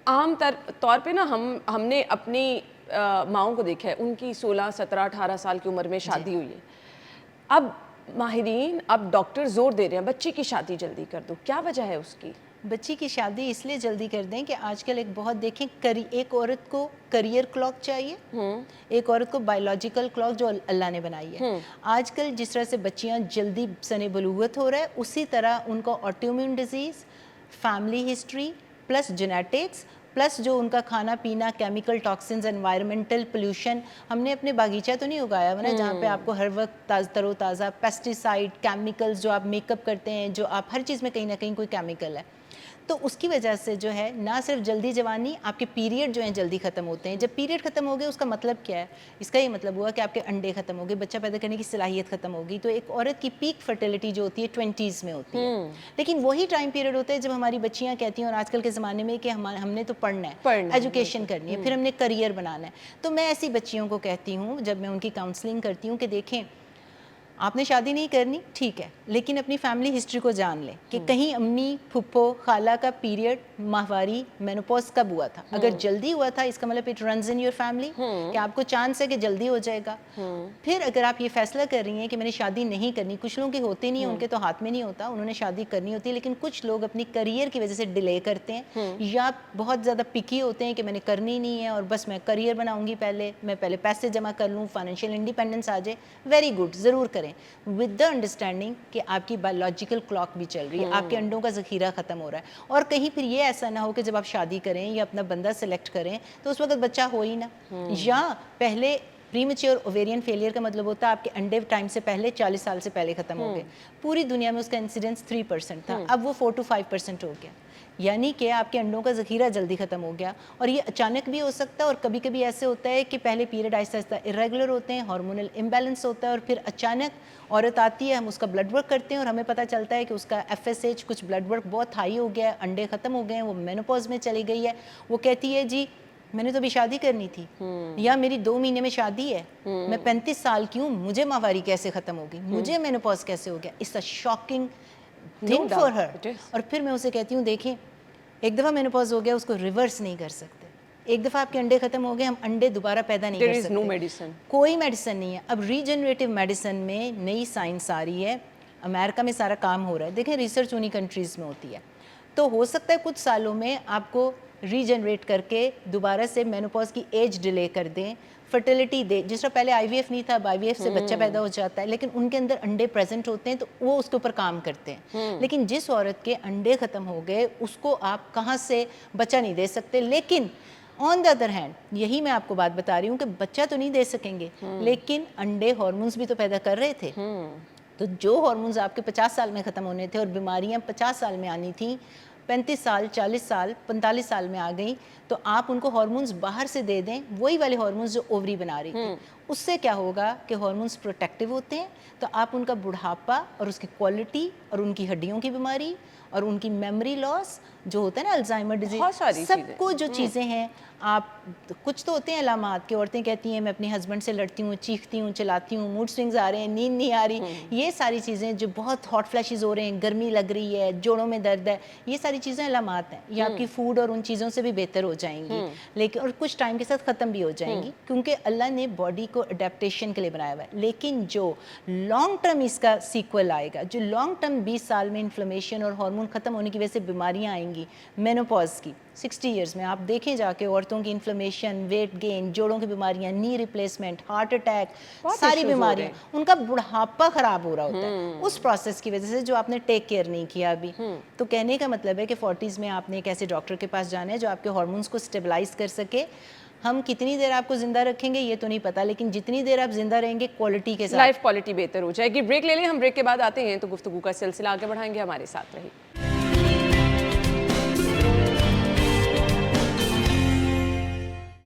عام طور پہ نا ہم نے اپنی ماؤں کو دیکھا ہے, ان کی 16, 17, 18 سال کی عمر میں شادی ہوئی ہے. اب ماہرین, اب ڈاکٹر زور دے رہے ہیں بچی کی شادی جلدی کر دو, کیا وجہ ہے اس کی؟ بچی کی شادی اس لیے جلدی کر دیں کہ آج کل ایک بہت دیکھیں, ایک عورت کو کریئر کلاک چاہیے, ایک عورت کو بایولوجیکل کلاک جو اللہ نے بنائی ہے. آج کل جس طرح سے بچیاں جلدی سن بلوغت ہو رہا ہے, اسی طرح ان کو autoimmune disease, family history plus genetics plus جو ان کا کھانا پینا, کیمیکل, ٹاکسنز, انوائرمنٹل پولیوشن. ہم نے اپنے باغیچہ تو نہیں اگایا ہوا نا جہاں پہ آپ کو ہر وقت تر و تازہ پیسٹیسائڈ, کیمیکلز, جو آپ میک اپ کرتے ہیں, جو آپ ہر چیز میں کہیں نہ کہیں کوئی کیمیکل ہے. تو اس کی وجہ سے جو ہے نہ صرف جلدی جوانی, آپ کے پیریڈ جو ہیں جلدی ختم ہوتے ہیں. جب پیریڈ ختم ہو گئے اس کا مطلب کیا ہے؟ اس کا یہ مطلب ہوا کہ آپ کے انڈے ختم ہو گئے, بچہ پیدا کرنے کی صلاحیت ختم ہوگی. تو ایک عورت کی پیک فرٹیلٹی جو ہوتی ہے 20s میں ہوتی ہے. لیکن وہی ٹائم پیریڈ ہوتا ہے جب ہماری بچیاں کہتی ہیں, اور آج کل کے زمانے میں, کہ ہم نے تو پڑھنا ہے, ایجوکیشن کرنی ہے, پھر ہم نے کریئر بنانا ہے. تو میں ایسی بچیوں کو کہتی ہوں جب میں ان کی کاؤنسلنگ کرتی ہوں کہ دیکھیں, آپ نے شادی نہیں کرنی ٹھیک ہے, لیکن اپنی فیملی ہسٹری کو جان لیں کہ کہیں امی, پھپھو, خالہ کا پیریڈ, ماہواری, مینوپوز کب ہوا تھا. اگر جلدی ہوا تھا اس کا مطلب it runs in your family, کہ آپ کو چانس ہے کہ جلدی ہو جائے گا. پھر اگر آپ یہ فیصلہ کر رہی ہیں کہ میں نے شادی نہیں کرنی, کچھ لوگوں کی ہوتی نہیں, ان کے تو ہاتھ میں نہیں ہوتا, انہوں نے شادی کرنی ہوتی ہے, لیکن کچھ لوگ اپنی کریئر کی وجہ سے ڈیلے کرتے ہیں, یا بہت زیادہ پکی ہوتے ہیں کہ میں نے کرنی نہیں ہے اور بس میں کریئر بناؤں گی, میں پہلے پیسے جمع کر لوں, فائنینشیل انڈیپینڈنس آ جائے. ویری گڈ, ضرور کریں, ود دا انڈرسٹینڈنگ کہ آپ کی بایولوجیکل کلاک بھی چل رہی ہے, آپ کے انڈوں کا ذخیرہ ختم ہو رہا ہے. اور کہیں پھر یہ ایسا نہ ہو کہ جب آپ شادی کریں یا اپنا بندہ سلیکٹ کریں تو اس وقت بچہ ہو ہی نہ, یا پہلے پری میچور اوویرین فیلئر کا مطلب ہوتا ہے آپ کے انڈے ٹائم سے پہلے 40 سال سے پہلے ختم ہو گئے. پوری دنیا میں اس کا انسیڈنس 3% تھا, اب وہ 4 to 5% ہو گیا. یعنی کہ آپ کے انڈوں کا ذخیرہ جلدی ختم ہو گیا. اور یہ اچانک بھی ہو سکتا ہے, اور کبھی کبھی ایسے ہوتا ہے کہ پہلے پیریڈ آہستہ آہستہ ارریگولر ہوتے ہیں, ہارمونل امبیلنس ہوتا ہے, اور پھر اچانک عورت آتی ہے, ہم اس کا بلڈ ورک کرتے ہیں اور ہمیں پتہ چلتا ہے کہ اس کا FSH کچھ بلڈ ورک بہت ہائی ہو گیا ہے, انڈے ختم ہو گئے ہیں, وہ مینوپوز میں چلی گئی ہے. وہ کہتی ہے جی میں نے تو ابھی شادی کرنی تھی, یا میری 2 مہینے میں شادی ہے, میں 35 سال کی ہوں, مجھے ماہواری کیسے ختم ہوگی, مجھے مینوپوز کیسے ہو گیا. It's a shocking thing for her. اور پھر میں اسے کہتی ہوں دیکھیں ایک دفعہ مینوپاز ہو گیا اس کو ریورس نہیں کر سکتے. ایک دفعہ آپ کے انڈے ختم ہو گئے, ہم انڈے دوبارہ پیدا نہیں کر سکتے. کوئی میڈیسن نہیں ہے. اب ریجنریٹیو میڈیسن میں نئی سائنس آ رہی ہے, امریکہ میں سارا کام ہو رہا ہے. دیکھیں ریسرچ انہی کنٹریز میں ہوتی ہے, تو ہو سکتا ہے کچھ سالوں میں آپ کو ریجنریٹ کر کے دوبارہ سے مینوپاز کی ایج ڈیلے کر دیں, فرٹیلیٹی دے. جس طرح پہلے آئی وی ایف نہیں تھا, اب آئی وی ایف سے بچہ پیدا ہو جاتا ہے, لیکن ان کے اندر انڈے پریزنٹ ہوتے ہیں تو وہ اس کے اوپر کام کرتے ہیں. لیکن جس عورت کے انڈے ختم ہو گئے اس کو آپ کہاں سے بچہ نہیں دے سکتے. لیکن آن دا ادر ہینڈ یہی میں آپ کو بات بتا رہی ہوں کہ بچہ تو نہیں دے سکیں گے, لیکن انڈے ہارمونز بھی تو پیدا کر رہے تھے. تو جو ہارمونز آپ کے 50 سال میں ختم ہونے تھے اور بیماریاں 50 سال میں آنی تھیں, 35 سال 40 سال 45 سال میں آ گئیں, تو آپ ان کو ہارمونز باہر سے دے دیں, وہی والے ہارمونز جو اووری بنا رہی تھی. اس سے کیا ہوگا کہ ہارمونز پروٹیکٹیو ہوتے ہیں, تو آپ ان کا بڑھاپا اور اس کی کوالٹی اور ان کی ہڈیوں کی بیماری اور ان کی میموری لاس جو ہوتا ہے نا الزائمر ڈیزیز, سب کو جو چیزیں ہیں آپ کچھ تو ہوتے ہیں علامات کہ عورتیں کہتی ہیں میں اپنے ہسبینڈ سے لڑتی ہوں, چیختی ہوں, چلاتی ہوں, موڈ سوئنگز آ رہے ہیں, نیند نہیں آ رہی, یہ ساری چیزیں جو بہت ہاٹ فلیشز ہو رہے ہیں, گرمی لگ رہی ہے, جوڑوں میں درد ہے, یہ ساری چیزیں علامات ہیں. یہ آپ کی فوڈ اور ان چیزوں سے بھی بہتر ہو جائیں گی, لیکن اور کچھ ٹائم کے ساتھ ختم بھی ہو جائیں گی, کیونکہ اللہ نے باڈی کو اڈیپٹیشن کے لیے بنایا ہوا ہے. لیکن جو لانگ ٹرم اس کا سیکول آئے گا, جو لانگ ٹرم 20 سال میں انفلیمیشن اور ہارمون ختم ہونے کی وجہ سے بیماریاں آئیں گی مینوپاز کی 60 ایئرز میں, آپ دیکھیں جا کے عورتوں کی انفلیمیشن, ویٹ گین, جوڑوں کی بیماریاں, نی ریپلیسمنٹ, ہارٹ اٹیک, ساری بیماریاں, ان کا بڑھاپا خراب ہو رہا ہوتا ہے اس پروسیس کی وجہ سے جو آپ نے ٹیک کیئر نہیں کیا ابھی. تو کہنے کا مطلب ہے کہ 40s میں آپ نے ایک ایسے ڈاکٹر کے پاس جانا ہے جو آپ کے ہارمونس کو اسٹیبلائز کر سکے. ہم کتنی دیر آپ کو زندہ رکھیں گے یہ تو نہیں پتا, لیکن جتنی دیر آپ زندہ رہیں گے کوالٹی کے ساتھ, لائف کوالٹی بہتر ہو جائے گی. بریک لے لیں, ہم بریک کے بعد آتے ہیں تو گفتگو کا سلسلہ آگے بڑھائیں گے. ہمارے ساتھ رہیے.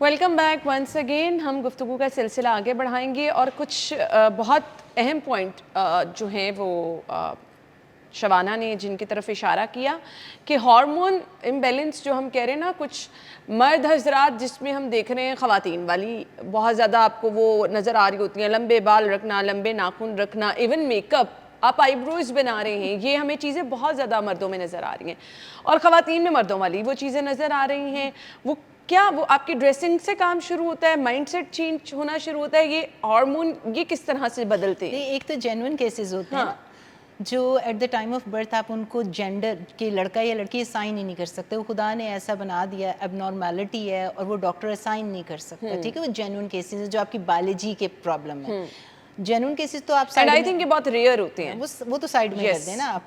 Welcome back once again. ہم گفتگو کا سلسلہ آگے بڑھائیں گے اور کچھ بہت اہم پوائنٹ جو ہیں وہ شبانہ نے جن کی طرف اشارہ کیا کہ ہارمون امبیلنس جو ہم کہہ رہے ہیں نا, کچھ مرد حضرات جس میں ہم دیکھ رہے ہیں خواتین والی بہت زیادہ آپ کو وہ نظر آ رہی ہوتی ہیں, لمبے بال رکھنا, لمبے ناخن رکھنا, ایون میک اپ, آپ آئی بروز بنا رہے ہیں, یہ ہمیں چیزیں بہت زیادہ مردوں میں نظر آ رہی ہیں, اور خواتین میں مردوں والی وہ چیزیں نظر آ رہی ہیں. وہ کیا وہ آپ کی ڈریسنگ سے کام شروع ہوتا ہے, مائنڈ سیٹ چینج ہونا شروع ہوتا ہے, یہ ہارمون یہ کس طرح سے بدلتے ہیں؟ ایک تو جینوئن کیسز ہوتے ہیں جو at the time of birth آپ ان کو جینڈر کہ لڑکا یا لڑکی اسائن ہی نہیں کر سکتے, وہ خدا نے ایسا بنا دیا, اب نارملٹی ہے اور وہ ڈاکٹر اسائن نہیں کر سکتا. ٹھیک ہے, وہ جینوئن کیسز ہیں جو آپ کی بایولوجی کے پرابلم ہے. جینوئن کیسز تو آپ اینڈ آئی تھنک یہ بہت ریئر ہوتے ہیں, وہ تو سائڈ میں کر دیں نا آپ.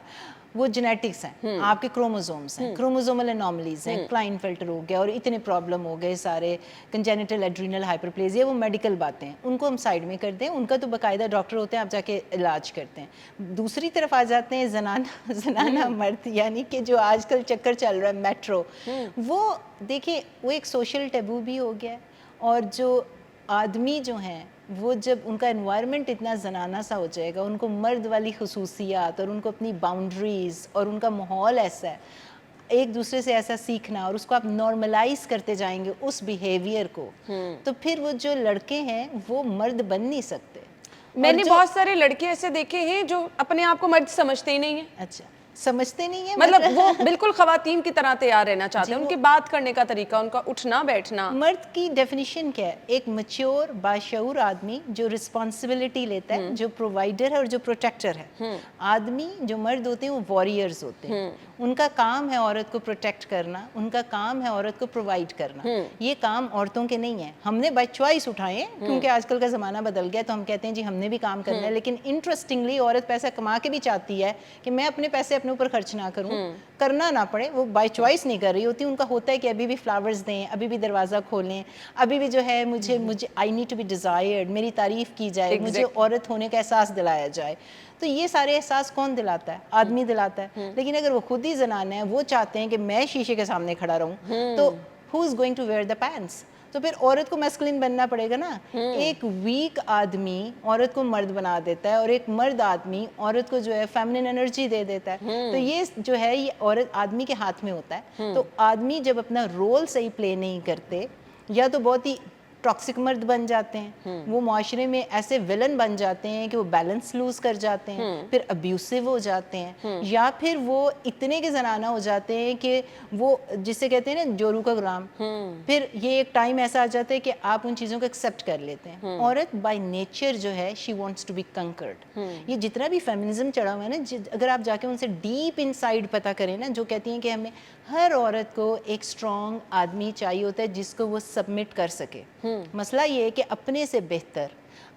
وہ جینیٹکس ہیں, آپ کے کروموزومس ہیں, کروموزومل انوملیز ہیں, کلائن فلٹر ہو گیا اور اتنے پرابلم ہو گئے سارے, کنجینیٹل ایڈرینل ہائپرپلیزیا, وہ میڈیکل باتیں ہیں, ان کو ہم سائڈ میں کر دیں. ان کا تو باقاعدہ ڈاکٹر ہوتے ہیں, آپ جا کے علاج کرتے ہیں. دوسری طرف آ جاتے ہیں زنانہ مرد, یعنی کہ جو آج کل چکر چل رہا ہے میٹرو, وہ دیکھیں وہ ایک سوشل ٹیبو بھی ہو گیا. اور جو آدمی جو ہیں وہ جب ان کا انوائرمنٹ اتنا زنانہ سا ہو جائے گا, ان کو مرد والی خصوصیات اور ان کو اپنی باؤنڈریز اور ان کا ماحول ایسا ہے, ایک دوسرے سے ایسا سیکھنا, اور اس کو آپ نارملائز کرتے جائیں گے اس بیہیویئر کو, تو پھر وہ جو لڑکے ہیں وہ مرد بن نہیں سکتے. میں نے بہت سارے لڑکے ایسے دیکھے ہیں جو اپنے آپ کو مرد سمجھتے ہی نہیں ہیں. اچھا, سمجھتے نہیں ہیں, مطلب وہ بالکل خواتین کی طرح تیار رہنا چاہتے ہیں, ان کی بات کرنے کا طریقہ, ان کا اٹھنا بیٹھنا. مرد کی ڈیفینیشن کیا ہے؟ ایک میچور باشعور آدمی جو رسپانسبلٹی لیتا ہے, جو پرووائڈر ہے اور جو پروٹیکٹر ہے. آدمی جو مرد ہوتے ہیں وہ واریئرز ہوتے ہیں, ان کا کام ہے عورت کو پروٹیکٹ کرنا, ان کا کام ہے عورت کو پرووائڈ کرنا. یہ کام عورتوں کے نہیں ہیں. ہم نے بائی چوائس اٹھائے ہیں کیونکہ آج کل کا زمانہ بدل گیا, تو ہم کہتے ہیں جی ہم نے بھی کام کرنا ہے. لیکن انٹرسٹنگلی عورت پیسہ کما کے بھی چاہتی ہے کہ میں اپنے پیسے اپنے اوپر خرچ نہ کروں, کرنا نہ پڑے. وہ بائی چوائس نہیں کر رہی ہوتی, ان کا ہوتا ہے کہ ابھی بھی فلاورز دیں, ابھی بھی دروازہ کھولیں, ابھی بھی جو ہے مجھے I need to be desired, میری تعریف کی جائے, مجھے عورت ہونے کا احساس دلایا جائے. تو یہ سارے احساس کون دلاتا ہے؟ آدمی دلاتا ہے. لیکن اگر وہ خود ہی زنانہ ہیں, وہ چاہتے ہیں کہ میں شیشے کے سامنے کھڑا رہوں, تو who is going to wear the pants? تو پھر عورت کو میسکلین بننا پڑے گا نا. ایک ویک آدمی عورت کو مرد بنا دیتا ہے, اور ایک مرد آدمی عورت کو جو ہے فیمنن انرجی دے دیتا ہے. تو یہ جو ہے یہ عورت آدمی کے ہاتھ میں ہوتا ہے. تو آدمی جب اپنا رول صحیح پلے نہیں کرتے, یا تو بہت ہی ٹاکسک مرد بن جاتے ہیں, وہ معاشرے میں ایسے ولن بن جاتے ہیں کہ وہ بیلنس لوز کر جاتے ہیں, پھر ابیوسو ہو جاتے ہیں, یا پھر وہ اتنے کے زنانہ ہو جاتے ہیں کہ وہ جسے کہتے ہیں نا جورو کا غلام. پھر یہ ایک ٹائم ایسا آ جاتا ہے کہ آپ ان چیزوں کو ایکسیپٹ کر لیتے ہیں. عورت بائی نیچر جو ہے شی وانٹس ٹو بی کنکرڈ. یہ جتنا بھی فیمنزم چڑھا ہوا ہے نا, اگر آپ جا کے ان سے ڈیپ ان سائڈ پتہ کریں نا, جو کہتی ہیں کہ ہمیں ہر عورت کو ایک اسٹرانگ آدمی چاہیے ہوتا ہے جس کو وہ سبمٹ کر سکے. مسئلہ یہ ہے کہ اپنے سے بہتر,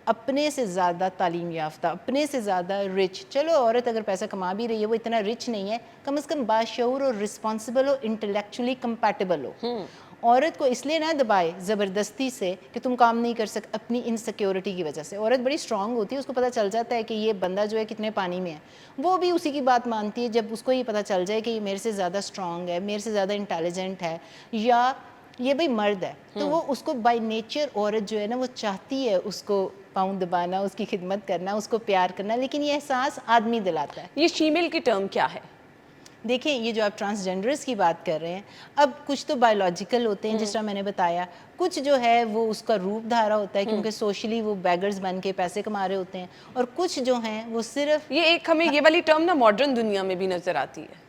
اپنے سے زیادہ تعلیم یافتہ, اپنے سے زیادہ رچ, چلو عورت اگر پیسہ کما بھی رہی ہے وہ اتنا رچ نہیں ہے, کم از کم باشعور اور رسپانسبل ہو, انٹلیکچولی کمپیٹیبل ہو. عورت کو اس لیے نہ دبائے زبردستی سے کہ تم کام نہیں کر سکتے اپنی انسیکیورٹی کی وجہ سے. عورت بڑی اسٹرانگ ہوتی ہے, اس کو پتہ چل جاتا ہے کہ یہ بندہ جو ہے کتنے پانی میں ہے, وہ بھی اسی کی بات مانتی ہے جب اس کو یہ پتہ چل جائے کہ یہ میرے سے زیادہ اسٹرانگ ہے, میرے سے زیادہ انٹیلیجنٹ ہے, یا یہ بھائی مرد ہے. تو وہ اس کو بائی نیچر عورت جو ہے نا وہ چاہتی ہے اس کو پاؤں دبانا, اس کی خدمت کرنا, اس کو پیار کرنا, لیکن یہ احساس آدمی دلاتا ہے. یہ شیمیل کی ٹرم کیا ہے؟ دیکھیں یہ جو آپ ٹرانسجینڈرز کی بات کر رہے ہیں, اب کچھ تو بایولوجیکل ہوتے ہیں جس طرح میں نے بتایا, کچھ جو ہے وہ اس کا روپ دھارا ہوتا ہے کیونکہ سوشلی وہ بیگرز بن کے پیسے کما رہے ہوتے ہیں, اور کچھ جو ہیں وہ صرف یہ ایک ہمیں یہ والی ٹرم نا ماڈرن دنیا میں بھی نظر آتی ہے.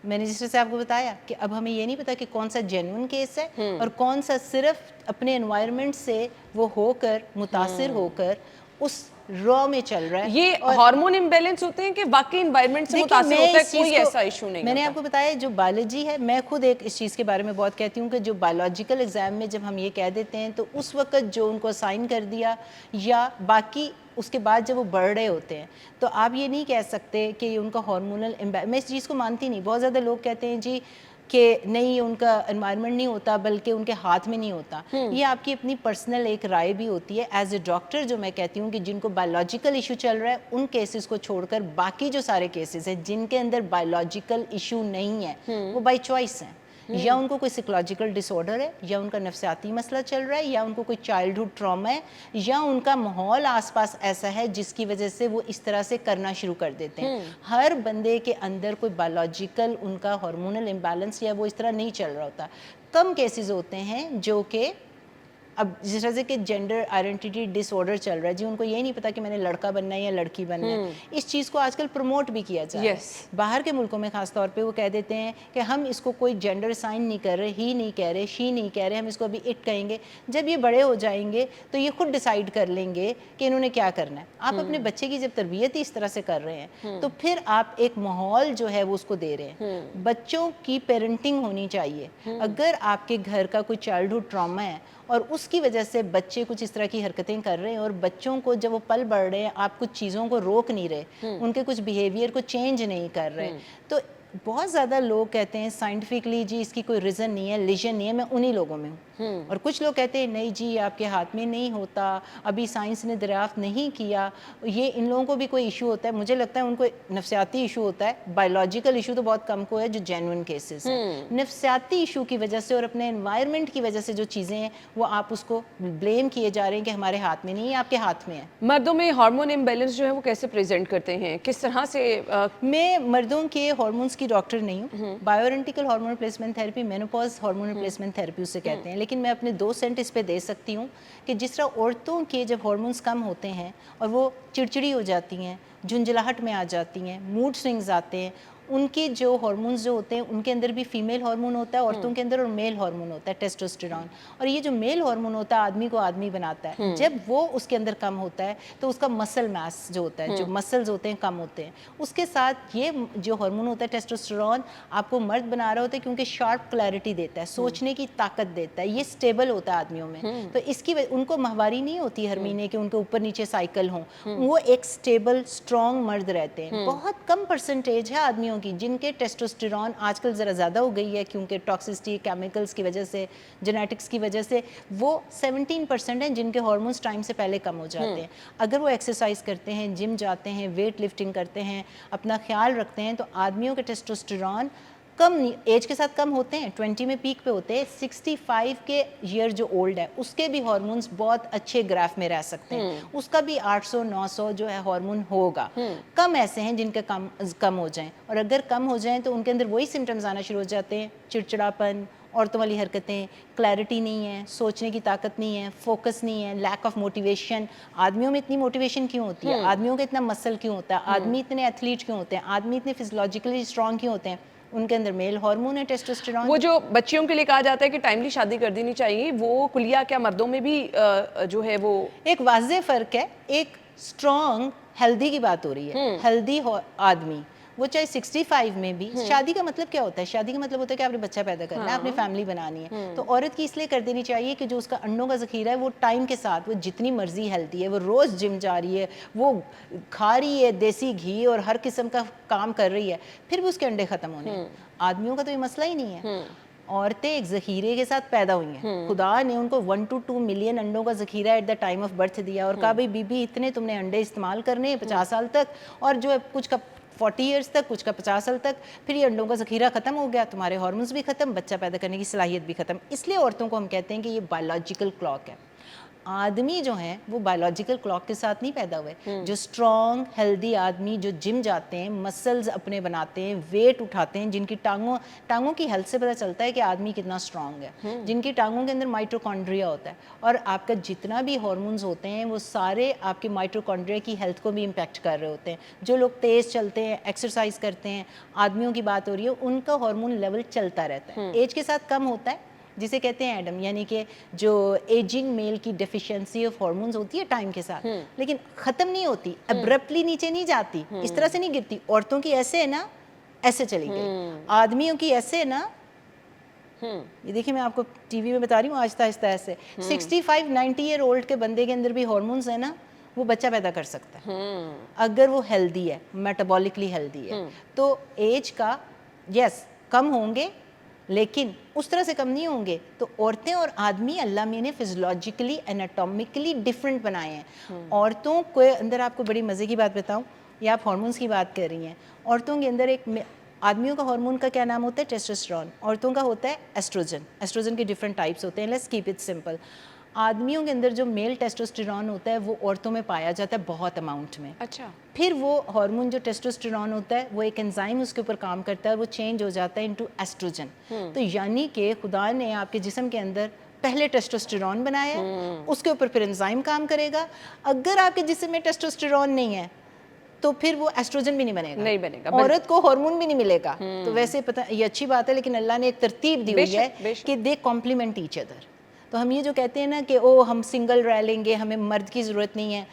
میں نے جس طرح سے آپ کو بتایا کہ اب ہمیں یہ نہیں پتا کہ کون سا جینوئن کیس ہے اور کون سا صرف اپنے انوائرمنٹ سے وہ ہو کر متاثر ہو کر اس را میں چل رہا ہے. یہ ہارمون امبیلنس ہوتے ہیں کہ واقعی انوائرمنٹ سے متاثر ہوتا ہے, کوئی ایسا ایشو نہیں. میں نے آپ کو بتایا جو بایولوجی ہے, میں خود ایک اس چیز کے بارے میں بہت کہتی ہوں کہ جو بایولوجیکل ایگزام میں جب ہم یہ کہہ دیتے ہیں تو اس وقت جو ان کو اسائن کر دیا یا باقی اس کے بعد جب وہ بڑھ رہے ہوتے ہیں تو آپ یہ نہیں کہہ سکتے کہ یہ ان کا ہارمونل میں اس چیز کو مانتی نہیں. بہت زیادہ لوگ کہتے ہیں جی کہ نہیں ان کا انوائرمنٹ نہیں ہوتا بلکہ ان کے ہاتھ میں نہیں ہوتا. یہ آپ کی اپنی پرسنل ایک رائے بھی ہوتی ہے. ایز اے ڈاکٹر جو میں کہتی ہوں کہ جن کو بایولوجیکل ایشو چل رہا ہے ان کیسز کو چھوڑ کر باقی جو سارے کیسز ہیں جن کے اندر بایولوجیکل ایشو نہیں ہے وہ بائی چوائس ہیں, یا ان کو کوئی سائیکولوجیکل ڈس آرڈر ہے, یا ان کا نفسیاتی مسئلہ چل رہا ہے, یا ان کو کوئی چائلڈہڈ ٹراما ہے, یا ان کا ماحول آس پاس ایسا ہے جس کی وجہ سے وہ اس طرح سے کرنا شروع کر دیتے ہیں. ہر بندے کے اندر کوئی بایولوجیکل ان کا ہارمونل امبیلنس یا وہ اس طرح نہیں چل رہا ہوتا. کم کیسز ہوتے ہیں جو کہ اب جس طرح سے کہ جینڈر آئیڈینٹی ڈس آرڈر چل رہا ہے, جی ان کو یہ نہیں پتا کہ میں نے لڑکا بننا ہے یا لڑکی بننا ہے. اس چیز کو آج کل پروموٹ بھی کیا جا رہا ہے. باہر کے ملکوں میں خاص طور پہ وہ کہہ دیتے ہیں کہ ہم اس کو کوئی جینڈر سائن نہیں کر رہے, ہی نہیں کہہ رہے, شی نہیں کہہ رہے, ہم اس کو ابھی اٹ کہیں گے. جب یہ بڑے ہو جائیں گے تو یہ خود ڈیسائیڈ کر لیں گے کہ انہوں نے کیا کرنا ہے. آپ اپنے بچے کی جب تربیت ہی اس طرح سے کر رہے ہیں تو پھر آپ ایک ماحول جو ہے وہ اس کو دے رہے ہیں. بچوں کی پیرنٹنگ ہونی چاہیے. اگر آپ کے گھر کا کوئی چائلڈہڈ ٹراما ہے اور اس کی وجہ سے بچے کچھ اس طرح کی حرکتیں کر رہے ہیں, اور بچوں کو جب وہ پل بڑھ رہے ہیں آپ کچھ چیزوں کو روک نہیں رہے, ان کے کچھ بیہیویئر کو چینج نہیں کر رہے, تو بہت زیادہ لوگ کہتے ہیں سائنٹیفکلی جی اس کی کوئی ریزن نہیں ہے, لیجن نہیں ہے. میں انہی لوگوں میں ہوں. اور کچھ لوگ کہتے ہیں نہیں جی آپ کے ہاتھ میں نہیں ہوتا, ابھی سائنس نے دریافت نہیں کیا, یہ ان لوگوں کو بھی کوئی ایشو ہوتا ہے. مجھے لگتا ہے ان کو نفسیاتی ایشو ہوتا ہے. بایولوجیکل ایشو تو بہت کم کو ہے جو جینوئن کیسز ہیں. نفسیاتی ایشو کی وجہ سے اور اپنے انوائرمنٹ کی وجہ سے جو چیزیں ہیں وہ آپ اس کو بلیم کیے جا رہے ہیں کہ ہمارے ہاتھ میں نہیں ہے, آپ کے ہاتھ میں ہے. مردوں میں ہارمون امبیلنس جو ہے وہ کیسے پریزنٹ کرتے ہیں, کس طرح سے؟ میں مردوں کے ہارمونس کی ڈاکٹر نہیں ہوں. Bioidentical hormone replacement therapy, menopause hormone replacement therapy اسے کہتے ہیں. لیکن میں اپنے 2 سینٹ اس پہ دے سکتی ہوں کہ جس طرح عورتوں کے جب ہارمونس کم ہوتے ہیں اور وہ چڑچڑی ہو جاتی ہیں, جھنجھلاہٹ میں آ جاتی ہیں, موڈ سوئنگز آتے ہیں, ان کے جو ہارمونز جو ہوتے ہیں ان کے اندر بھی فیمیل ہارمون ہوتا ہے عورتوں کے اندر, اور میل ہارمون ہوتا ہے ٹیسٹوسٹیرون. اور یہ جو میل ہارمون ہوتا ہے آدمی کو آدمی بناتا ہے. جب وہ اس کے اندر کم ہوتا ہے تو اس کا مسل میس جو ہوتا ہے, جو مسلز ہوتے ہیں کم ہوتے ہیں. اس کے ساتھ یہ جو ہارمون ہوتا ہے ٹیسٹوسٹیرون آپ کو مرد بنا رہا ہوتا ہے کیونکہ شارپ کلیئرٹی دیتا ہے, سوچنے کی طاقت دیتا ہے, یہ سٹیبل ہوتا ہے آدمیوں میں. تو اس کی ان کو ماہواری نہیں ہوتی ہر مہینے کہ ان کے اوپر نیچے سائیکل ہوں, وہ ایک سٹیبل اسٹرانگ مرد رہتے ہیں. بہت کم پرسنٹیج ہے آدمیوں کی جن کے ٹیسٹوسٹیرون آج کل ذرا زیادہ ہو گئی ہے کیونکہ ٹاکسسٹی کیمیکلز کی وجہ سے, جینیٹکس کی وجہ سے, وہ 17% ہیں جن کے ہارمونس ٹائم سے پہلے کم ہو جاتے ہیں. اگر وہ ایکسرسائز کرتے ہیں, جم جاتے ہیں, ویٹ لفٹنگ کرتے ہیں, اپنا خیال رکھتے ہیں, تو آدمیوں کے ٹیسٹوسٹیرون کم ایج کے ساتھ کم ہوتے ہیں, 20 میں پیک پہ ہوتے ہیں. 65 کے ایئر جو اولڈ ہے اس کے بھی ہارمونس بہت اچھے گراف میں رہ سکتے ہیں, اس کا بھی 800-900 جو ہے ہارمون ہوگا. کم ایسے ہیں جن کے کم ہو جائیں, اور اگر کم ہو جائیں تو ان کے اندر وہی سمٹمز آنا شروع ہو جاتے ہیں, چڑچڑاپن, عورتوں والی حرکتیں, کلیئرٹی نہیں ہے, سوچنے کی طاقت نہیں ہے, فوکس نہیں ہے, لیک آف موٹیویشن. آدمیوں میں اتنی موٹیویشن کیوں ہوتی ہے, آدمیوں کا اتنا مسل کیوں ہوتا ہے, آدمی اتنے ایتھلیٹ کیوں ہوتے ہیں, آدمی اتنے فزیولوجیکلی اسٹرانگ کیوں ہوتے ہیں؟ ان کے اندر میل ہارمون ہے ٹیسٹوسٹیرون. وہ جو بچیوں کے لیے کہا جاتا ہے کہ ٹائملی شادی کر دینی چاہیے, وہ کلیہ کیا مردوں میں بھی جو ہے وہ ایک واضح فرق ہے. ایک اسٹرانگ ہیلدی کی بات ہو رہی ہے, ہیلدی آدمی وہ چاہے 65 میں بھی, شادی کا مطلب کیا ہوتا ہے؟ شادی کا مطلب ہوتا ہے کہ آپ نے بچہ پیدا کرنا ہے, آپ نے فیملی بنانی ہے. تو عورت کی اس لیے کر دینی چاہیے کہ جو اس کا انڈوں کا ذخیرہ ہے وہ ٹائم کے ساتھ, وہ جتنی مرضی ہیلدی ہے, وہ روز جم جا رہی ہے, وہ کھا رہی ہے دیسی گھی اور ہر قسم کا کام کر رہی ہے, پھر بھی اس کے انڈے ختم ہونے ہیں. آدمیوں کا تو یہ مسئلہ ہی نہیں ہے. عورتیں ایک ذخیرے کے ساتھ پیدا ہوئی ہیں, خدا نے ان کو 1 to 2 ملین انڈوں کا ذخیرہ at the time of birth دیا, اور کہا بھائی بی بی اتنے تم نے انڈے استعمال کرنے ہیں 50 سال تک, اور جو ہے کچھ کا 40 ایئرس تک, کچھ کا 50 سال تک, پھر یہ انڈوں کا ذخیرہ ختم ہو گیا, تمہارے ہارمونز بھی ختم, بچہ پیدا کرنے کی صلاحیت بھی ختم. اس لیے عورتوں کو ہم کہتے ہیں کہ یہ بایولوجیکل کلاک ہے. آدمی جو ہیں وہ بایولوجیکل کلاک کے ساتھ نہیں پیدا ہوئے. جو اسٹرانگ ہیلدی آدمی جو جم جاتے ہیں, مسلز اپنے بناتے ہیں, ویٹ اٹھاتے ہیں, جن کی ٹانگوں کی ہیلتھ سے پتہ چلتا ہے کہ آدمی کتنا اسٹرانگ ہے, جن کی ٹانگوں کے اندر مائٹوکونڈریا ہوتا ہے, اور آپ کا جتنا بھی ہارمونز ہوتے ہیں وہ سارے آپ کے مائٹوکونڈریا کی ہیلتھ کو بھی امپیکٹ کر رہے ہوتے ہیں. جو لوگ تیز چلتے ہیں, ایکسرسائز کرتے ہیں, آدمیوں کی بات ہو رہی ہے, ان کا ہارمون لیول چلتا رہتا ہے. ایج کے ساتھ کم ہوتا ہے, جسے کہتے ہیں ایڈم, یعنی کہ جو ایجنگ میل کی ڈیفیشنسی آف ہارمونز ہوتی ہے ٹائم کے ساتھ, لیکن ختم نہیں ہوتی, ابرپٹلی نیچے نہیں جاتی, اس طرح سے نہیں گرتی. عورتوں کی ایسے ہے نا, ایسے چلی گئی, آدمیوں کی ایسے ہے نا, یہ دیکھیں میں آپ کو ٹی وی میں بتا رہی ہوں, آہستہ آہستہ ایسے 65-90 ایئر اولڈ کے بندے کے اندر بھی ہارمونز ہیں نا, وہ بچہ پیدا کر سکتا ہے اگر وہ ہیلدی ہے, میٹابولکلی ہیلدی ہے. تو ایج کا یس کم ہوں گے, لیکن اس طرح سے کم نہیں ہوں گے. تو عورتیں اور آدمی اللہ میں نے فزیولوجیکلی انیٹومیکلی ڈفرینٹ بنائے ہیں. عورتوں کے اندر آپ کو بڑی مزے کی بات بتاؤں, یا آپ ہارمونس کی بات کر رہی ہیں, عورتوں کے اندر ایک, آدمیوں کا ہارمون کا کیا نام ہوتا ہے؟ ٹیسٹوسٹیرون. عورتوں کا ہوتا ہے ایسٹروجن. ایسٹروجن کے ڈفرینٹ ٹائپس ہوتے ہیں, لیٹس کیپ اٹ سمپل. آدمیوں کے اندر جو میل ٹیسٹوسٹیرون ہوتا ہے وہ عورتوں میں پایا جاتا ہے بہت اماؤنٹ میں. اچھا. پھر وہ ہارمون جو ٹیسٹوسٹیرون ہوتا ہے وہ ایک انزائم اس کے اوپر کام کرتا ہے, وہ چینج ہو جاتا ہے انٹو ایسٹروجن. تو یعنی کہ خدا نے آپ کے جسم کے اندر پہلے ٹیسٹوسٹیرون بنایا ہے, اس کے اوپر پھر انزائم کام کرے گا. اگر آپ کے جسم میں ٹیسٹوسٹیرون نہیں ہے تو پھر وہ ایسٹروجن بھی نہیں بنے گا, عورت کو ہارمون بھی نہیں ملے گا. تو ویسے پتہ یہ اچھی بات ہے, لیکن اللہ نے ایک ترتیب دی ہوئی ہے کہ دے کمپلیمنٹ ایچ ادر. تو ہم یہ جو کہتے ہیں نا کہ ہم سنگل رہ لیں گے, ہمیں مرد کی ضرورت نہیں ہے,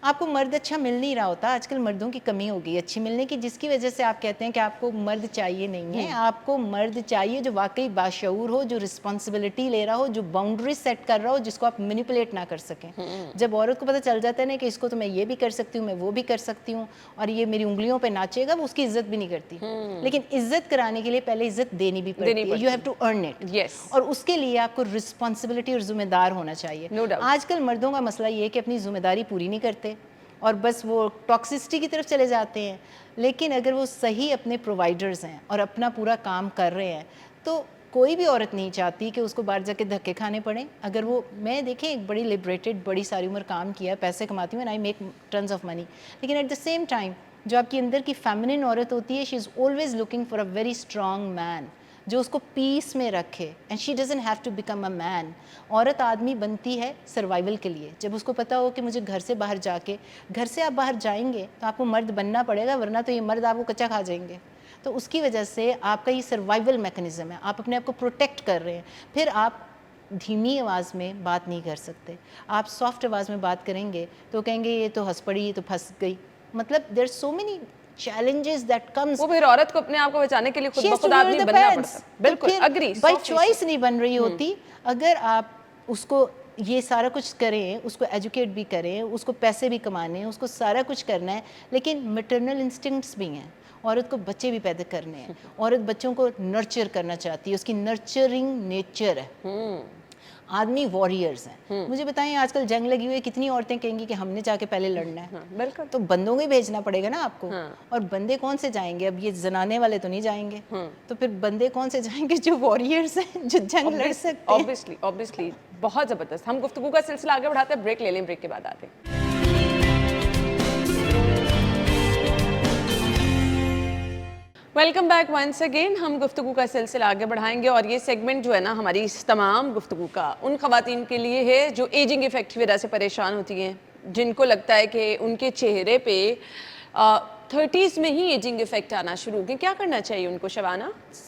آپ کو مرد اچھا مل نہیں رہا ہوتا. آج کل مردوں کی کمی ہو گئی اچھی ملنے کی, جس کی وجہ سے آپ کہتے ہیں کہ آپ کو مرد چاہیے نہیں ہے. آپ کو مرد چاہیے جو واقعی باشعور ہو, جو رسپانسبلٹی لے رہا ہو, جو باؤنڈری سیٹ کر رہا ہو, جس کو آپ مینیپولیٹ نہ کر سکیں. جب عورت کو پتہ چل جاتا ہے نا کہ اس کو تو میں یہ بھی کر سکتی ہوں, میں وہ بھی کر سکتی ہوں, اور یہ میری انگلیوں پہ ناچے گا, وہ اس کی عزت بھی نہیں کرتی. لیکن عزت کرانے کے لیے پہلے عزت دینی بھی پڑتی ہے. You have to earn it. اور اس کے لیے آپ کو رسپانسبلٹی اور ذمہ دار ہونا چاہیے. آج کل مردوں کا مسئلہ یہ ہے کہ اپنی ذمہ داری پوری نہیں کرتے اور بس وہ ٹاکسسٹی کی طرف چلے جاتے ہیں. لیکن اگر وہ صحیح اپنے پرووائڈرز ہیں اور اپنا پورا کام کر رہے ہیں, تو کوئی بھی عورت نہیں چاہتی کہ اس کو باہر جا کے دھکے کھانے پڑیں. اگر وہ, میں دیکھیں ایک بڑی لبریٹڈ, بڑی ساری عمر کام کیا ہے, پیسے کماتی ہوں, and I make tons of money, لیکن ایٹ دا سیم ٹائم جو آپ کی اندر کی فیمنن عورت ہوتی ہے, she is always looking for a very strong man جو اس کو پیس میں رکھے, and she doesn't have to become a man. عورت آدمی بنتی ہے سروائیول کے لیے. جب اس کو پتہ ہو کہ مجھے گھر سے باہر جا کے, گھر سے آپ باہر جائیں گے تو آپ کو مرد بننا پڑے گا, ورنہ تو یہ مرد آپ کو کچا کھا جائیں گے. تو اس کی وجہ سے آپ کا یہ سروائیول میکنزم ہے, آپ اپنے آپ کو پروٹیکٹ کر رہے ہیں. پھر آپ دھیمی آواز میں بات نہیں کر سکتے, آپ سافٹ آواز میں بات کریں گے تو کہیں گے یہ تو ہنس پڑی, یہ تو پھنس گئی. مطلب there so many challenges that comes. وہ پھر عورت کو اپنے آپ کو بچانے کے لیے خود بخود آدمی بننا پڑتا ہے. بالکل اگری, بائی چوائس نہیں بن رہی ہوتی. اگر آپ اس کو یہ سارا کچھ کریں, اس کو ایجوکیٹ بھی کریں, اس کو پیسے بھی کمانے ہیں, اس کو سارا کچھ کرنا ہے, لیکن میٹرنل انسٹنکٹس بھی ہیں. عورت کو بچے بھی پیدا کرنے ہیں, عورت بچوں کو نرچر کرنا چاہتی ہے, اس کی نرچرنگ نیچر ہے. آدمی واریئرز ہیں. مجھے بتائیں آج کل جنگ لگی ہوئی ہے, کتنی عورتیں کہیں گی کہ ہم نے جا کے پہلے لڑنا ہے. بالکل. تو بندوں کو ہی بھیجنا پڑے گا نا آپ کو. اور بندے کون سے جائیں گے؟ اب یہ زنانے والے تو نہیں جائیں گے, تو پھر بندے کون سے جائیں گے جو واریئرز ہیں, جو جنگ لڑ سکتے ہیں. obviously بہت زبردست. ہم گفتگو کا سلسلہ آگے بڑھاتے ہیں, بریک لے لیں, بریک کے بعد آتے ہیں. Welcome back once again. ہم گفتگو کا سلسلہ آگے بڑھائیں گے اور یہ سیگمنٹ جو ہے نا ہماری اس تمام گفتگو کا ان خواتین کے لیے ہے جو ایجنگ افیکٹ کی وجہ سے پریشان ہوتی ہیں, جن کو لگتا ہے کہ ان کے چہرے پہ 30s میں ہی ایجنگ افیکٹ آنا شروع ہو گئے. کیا کرنا چاہیے ان کو شبانہ؟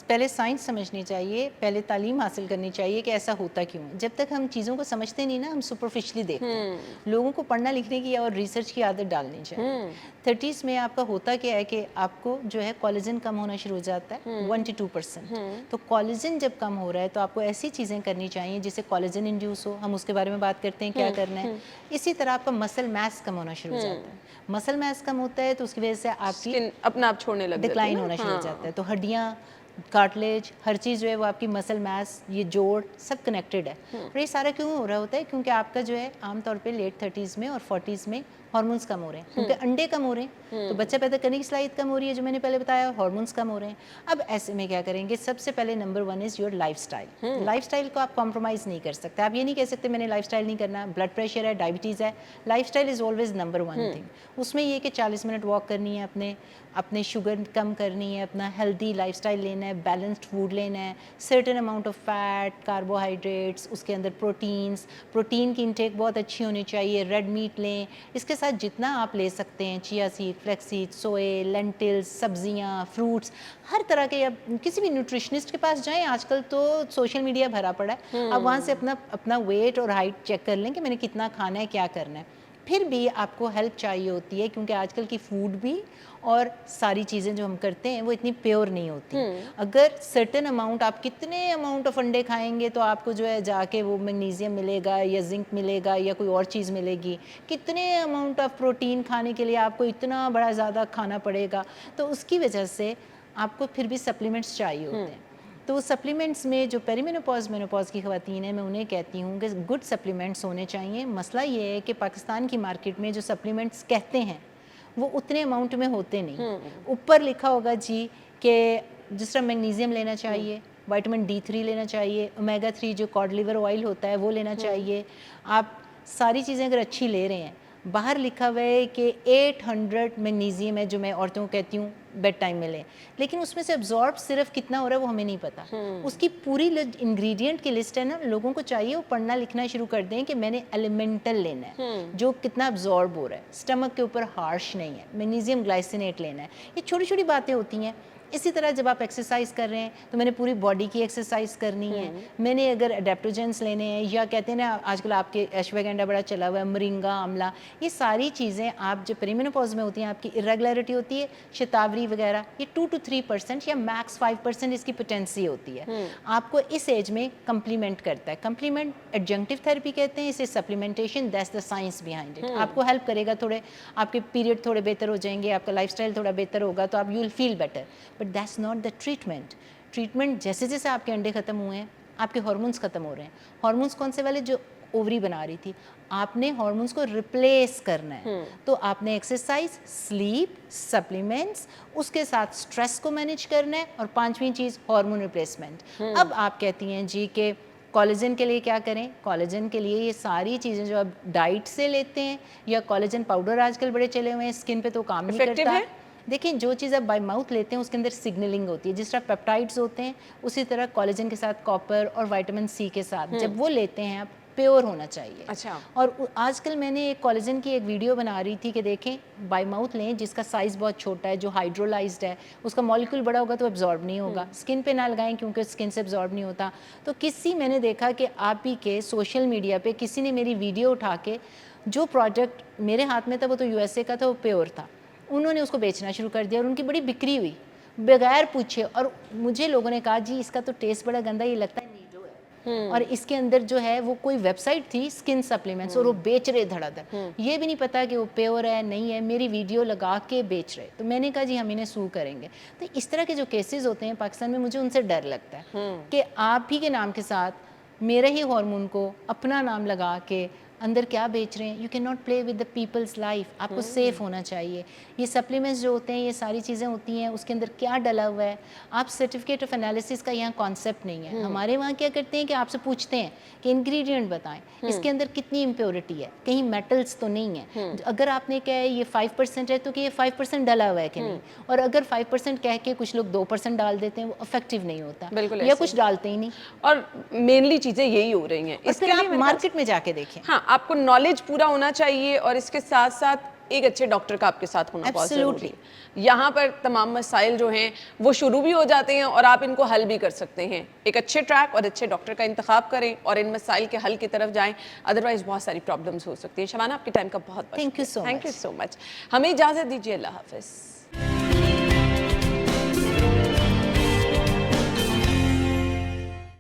پہلے سائنس سمجھنی چاہیے, پہلے تعلیم حاصل کرنی چاہیے کہ ایسا ہوتا کیوں ہے. جب تک ہم چیزوں کو سمجھتے نہیں نا, ہم سپرفیشلی دیکھتے ہیں. لوگوں کو پڑھنا لکھنے کی اور ریسرچ کی عادت ڈالنی چاہیے. 30s میں آپ کا ہوتا کیا ہے کہ آپ کو جو ہے کولیجن کم ہونا شروع ہو جاتا ہے 1 to 2%. تو کولیجن جب کم ہو رہا ہے تو آپ کو ایسی چیزیں کرنی چاہیے جس سے کولیجن انڈیوس ہو. ہم اس کے بارے میں بات کرتے ہیں کیا کرنا ہے. اسی طرح آپ کا مسل میس کم ہونا شروع ہو جاتا ہے. مسل میس کم ہوتا ہے تو اس کی وجہ سے آپ کی اپنا آپ چھوڑنے لگ جاتی ہے, ڈکلائن ہونا شروع ہو جاتا ہے. تو ہڈیاں, کارٹلیج, ہر چیز جو ہے وہ آپ کی مسل میس, یہ جوڑ سب کنیکٹڈ ہے. اور یہ سارا کیوں ہو رہا ہوتا ہے؟ کیونکہ آپ کا جو ہے عام طور پہ لیٹ 30s میں اور 40s میں ہارمونس کم ہو رہے ہیں, کیونکہ انڈے کم ہو رہے ہیں تو بچہ پیدا کرنے کی صلاحیت کم ہو رہی ہے, جو میں نے پہلے بتایا, ہارمونس کم ہو رہے ہیں. اب ایسے میں کیا کریں گے؟ سب سے پہلے number 1 is your life style. Life style کو آپ کمپرومائز نہیں کر سکتے. آپ یہ نہیں کہہ سکتے میں نے لائف اسٹائل نہیں کرنا. بلڈ پریشر ہے, ڈائبٹیز ہے, lifestyle is always number 1 thing. اس میں یہ کہ 40 منٹ واک کرنی ہے, اپنے شوگر کم کرنی ہے, اپنا ہیلدی لائف اسٹائل لینا ہے, بیلنسڈ فوڈ لینا ہے, certain amount of fat, carbohydrates, اس کے اندر پروٹین کی انٹیک بہت اچھی ہونی چاہیے. ریڈ میٹ لیں. اس کے ساتھ جتنا آپ لے سکتے ہیں, چیا سیڈ, فلیکس سیڈ, سوئے, لینٹلز, سبزیاں, فروٹس, ہر طرح کے. اب کسی بھی نیوٹریشنسٹ کے پاس جائیں, آج کل تو سوشل میڈیا بھرا پڑا ہے, آپ وہاں سے اپنا ویٹ اور ہائٹ چیک کر لیں کہ میں نے کتنا کھانا ہے, کیا کرنا ہے. پھر بھی آپ کو ہیلپ چاہیے ہوتی ہے, کیونکہ آج کل کی فوڈ بھی اور ساری چیزیں جو ہم کرتے ہیں وہ اتنی پیور نہیں ہوتی. اگر سرٹن اماؤنٹ, آپ کتنے اماؤنٹ آف انڈے کھائیں گے تو آپ کو جو ہے جا کے وہ میگنیزیم ملے گا یا زنک ملے گا یا کوئی اور چیز ملے گی. کتنے اماؤنٹ آف پروٹین کھانے کے لیے آپ کو اتنا بڑا زیادہ کھانا پڑے گا. تو اس کی وجہ سے آپ کو پھر بھی سپلیمنٹس چاہیے ہوتے ہیں. تو سپلیمنٹس میں جو پیری مینوپاز کی خواتین ہیں, میں انہیں کہتی ہوں کہ گڈ سپلیمنٹس ہونے چاہیے. مسئلہ یہ ہے کہ پاکستان کی مارکیٹ میں جو سپلیمنٹس کہتے ہیں وہ اتنے اماؤنٹ میں ہوتے نہیں. اوپر لکھا ہوگا جی کہ جس طرح میگنیزیم لینا چاہیے, وائٹامن D3 لینا چاہیے, اومیگا 3 جو کاڈ لیور آئل ہوتا ہے وہ لینا چاہیے. آپ ساری چیزیں اگر اچھی لے رہے ہیں, باہر لکھا ہوا ہے کہ 800 میگنیزیم ہے جو میں عورتوں کو کہتی ہوں بیڈ ٹائم میں لیں, لیکن اس میں سے ابزارب صرف کتنا ہو رہا ہے وہ ہمیں نہیں پتا. اس کی پوری انگریڈینٹ کی لسٹ ہے نا, لوگوں کو چاہیے وہ پڑھنا لکھنا شروع کر دیں کہ میں نے ایلیمنٹل لینا ہے جو کتنا ابزارب ہو رہا ہے, اسٹمک کے اوپر ہارش نہیں ہے, میگنیزیم گلائسینیٹ لینا ہے. یہ چھوٹی چھوٹی باتیں ہوتی ہیں. اسی طرح جب آپ ایکسرسائز کر رہے ہیں تو میں نے پوری باڈی کی ایکسرسائز کرنی ہے. میں نے اگر اڈیپٹوجنس لینے ہیں, یا کہتے ہیں نا آج کل آپ کے ایشویگنڈا بڑا چلا ہوا ہے, مرنگا, آملہ, یہ ساری چیزیں آپ جب پیریمینوپاز میں ہوتی ہیں, آپ کی ارریگولرٹی ہوتی ہے, شتاوری وغیرہ, یہ 2 to 3% یا میکس 5% اس کی پوٹینسی ہوتی ہے. آپ کو اس ایج میں کمپلیمنٹ کرتا ہے. کمپلیمنٹ ایڈجنکٹیو تھراپی کہتے ہیں اسے, supplementation, that's the science behind it. آپ کو ہیلپ کرے گا, تھوڑے آپ کے پیریڈ تھوڑے بہتر ہو جائیں گے, آپ کا لائف اسٹائل تھوڑا بہتر ہوگا, تو آپ you will feel better. But that's not the treatment. Treatment جیسے جیسے آپ کے انڈے ختم ہوئے ہیں, آپ کے ہارمونس ختم ہو رہے ہیں. ہارمونس کون سے والے؟ جو اووری بنا رہی تھی. آپ نے ہارمونس کو ریپلیس کرنا ہے. تو آپ نے ایکسرسائز, سلیپ, سپلیمنٹس, اس کے ساتھ اسٹریس کو مینیج کرنا ہے, اور 5ویں چیز ہارمون ریپلیسمنٹ. اب آپ کہتی ہیں جی کہ کولیجن کے لیے کیا کریں؟ کولیجن کے لیے یہ ساری چیزیں جو آپ ڈائٹ سے لیتے ہیں, یا کولیجن پاؤڈر آج کل بڑے چلے ہوئے ہیں, اسکن پہ تو کام نہیں کرتا. دیکھیں جو چیز آپ بائی ماؤتھ لیتے ہیں اس کے اندر سگنلنگ ہوتی ہے, جس طرح پیپٹائڈز ہوتے ہیں اسی طرح کولیجن کے ساتھ کاپر اور وائٹامن C کے ساتھ جب وہ لیتے ہیں آپ, پیور ہونا چاہیے. اچھا. اور آج کل میں نے ایک کولیجن کی ایک ویڈیو بنا رہی تھی کہ دیکھیں بائی ماؤتھ لیں جس کا سائز بہت چھوٹا ہے, جو ہائیڈرولائزڈ ہے, اس کا مالیکول بڑا ہوگا تو ابزارب نہیں ہوگا. اسکن پہ نہ لگائیں کیونکہ اسکن سے ابزارب نہیں ہوتا. تو میں نے دیکھا کہ آپ ہی کے سوشل میڈیا پہ کسی نے میری ویڈیو اٹھا کے, جو پروڈکٹ میرے ہاتھ میں تھا وہ تو USA کا تھا, وہ پیور تھا, انہوں نے اس کو بیچنا شروع کر دیا, اور ان کی بڑی بکری ہوئی بغیر پوچھے. اور مجھے لوگوں نے کہا جی اس کا تو ٹیسٹ بڑا گندا, یہ لگتا ہے نیڈو ہے, اور اس کے اندر جو ہے وہ کوئی ویب سائٹ تھی اسکن سپلیمنٹس, اور وہ بیچ رہے دھڑا دھڑ, یہ بھی نہیں پتا کہ وہ پیور ہے نہیں ہے, میری ویڈیو لگا کے بیچ رہے. تو میں نے کہا جی ہم انہیں سو کریں گے. تو اس طرح کے جو کیسز ہوتے ہیں پاکستان میں, مجھے ان سے ڈر لگتا ہے کہ آپ ہی کے نام کے ساتھ میرے ہی ہارمون کو اپنا نام لگا کے اندر کیا بیچ رہے ہیں. You can not play with the people's life. آپ کو سیف ہونا چاہیے. یہ سپلیمنٹس جو ہوتے ہیں یہ ساری چیزیں ہوتی ہیں, اس کے اندر کیا ڈلا ہوا ہے. آپ سرٹیفکیٹ آف انالیسس کا یہاں کانسیپٹ نہیں ہے. ہمارے وہاں کیا کرتے ہیں کہ آپ سے پوچھتے ہیں کہ انگریڈینٹ بتائیں, اس کے اندر کتنی امپیورٹی ہے, کہیں میٹلس تو نہیں ہے. اگر آپ نے کہا ہے یہ 5% ہے تو کہ یہ 5% ڈلا ہوا ہے کہ نہیں, اور اگر 5% کہہ کے کچھ لوگ 2% ڈال دیتے ہیں وہ افیکٹو نہیں ہوتا, بالکل یا کچھ ڈالتے ہی نہیں. اور مینلی چیزیں یہی ہو رہی ہیں. اس کے آپ مارکیٹ میں جا کے دیکھیں. ہاں, آپ کو نالج پورا ہونا چاہیے اور اس کے ساتھ ساتھ ایک اچھے ڈاکٹر کا آپ کے ساتھ ہونا بہت ضروری ہے. یہاں پر تمام مسائل جو ہیں وہ شروع بھی ہو جاتے ہیں اور آپ ان کو حل بھی کر سکتے ہیں. ایک اچھے ٹریک اور اچھے ڈاکٹر کا انتخاب کریں اور ان مسائل کے حل کی طرف جائیں, ادروائز بہت ساری پرابلمس ہو سکتی ہیں. شبانہ, آپ کے ٹائم کا بہت تھینک یو سو مچ. ہمیں اجازت دیجیے. اللہ حافظ.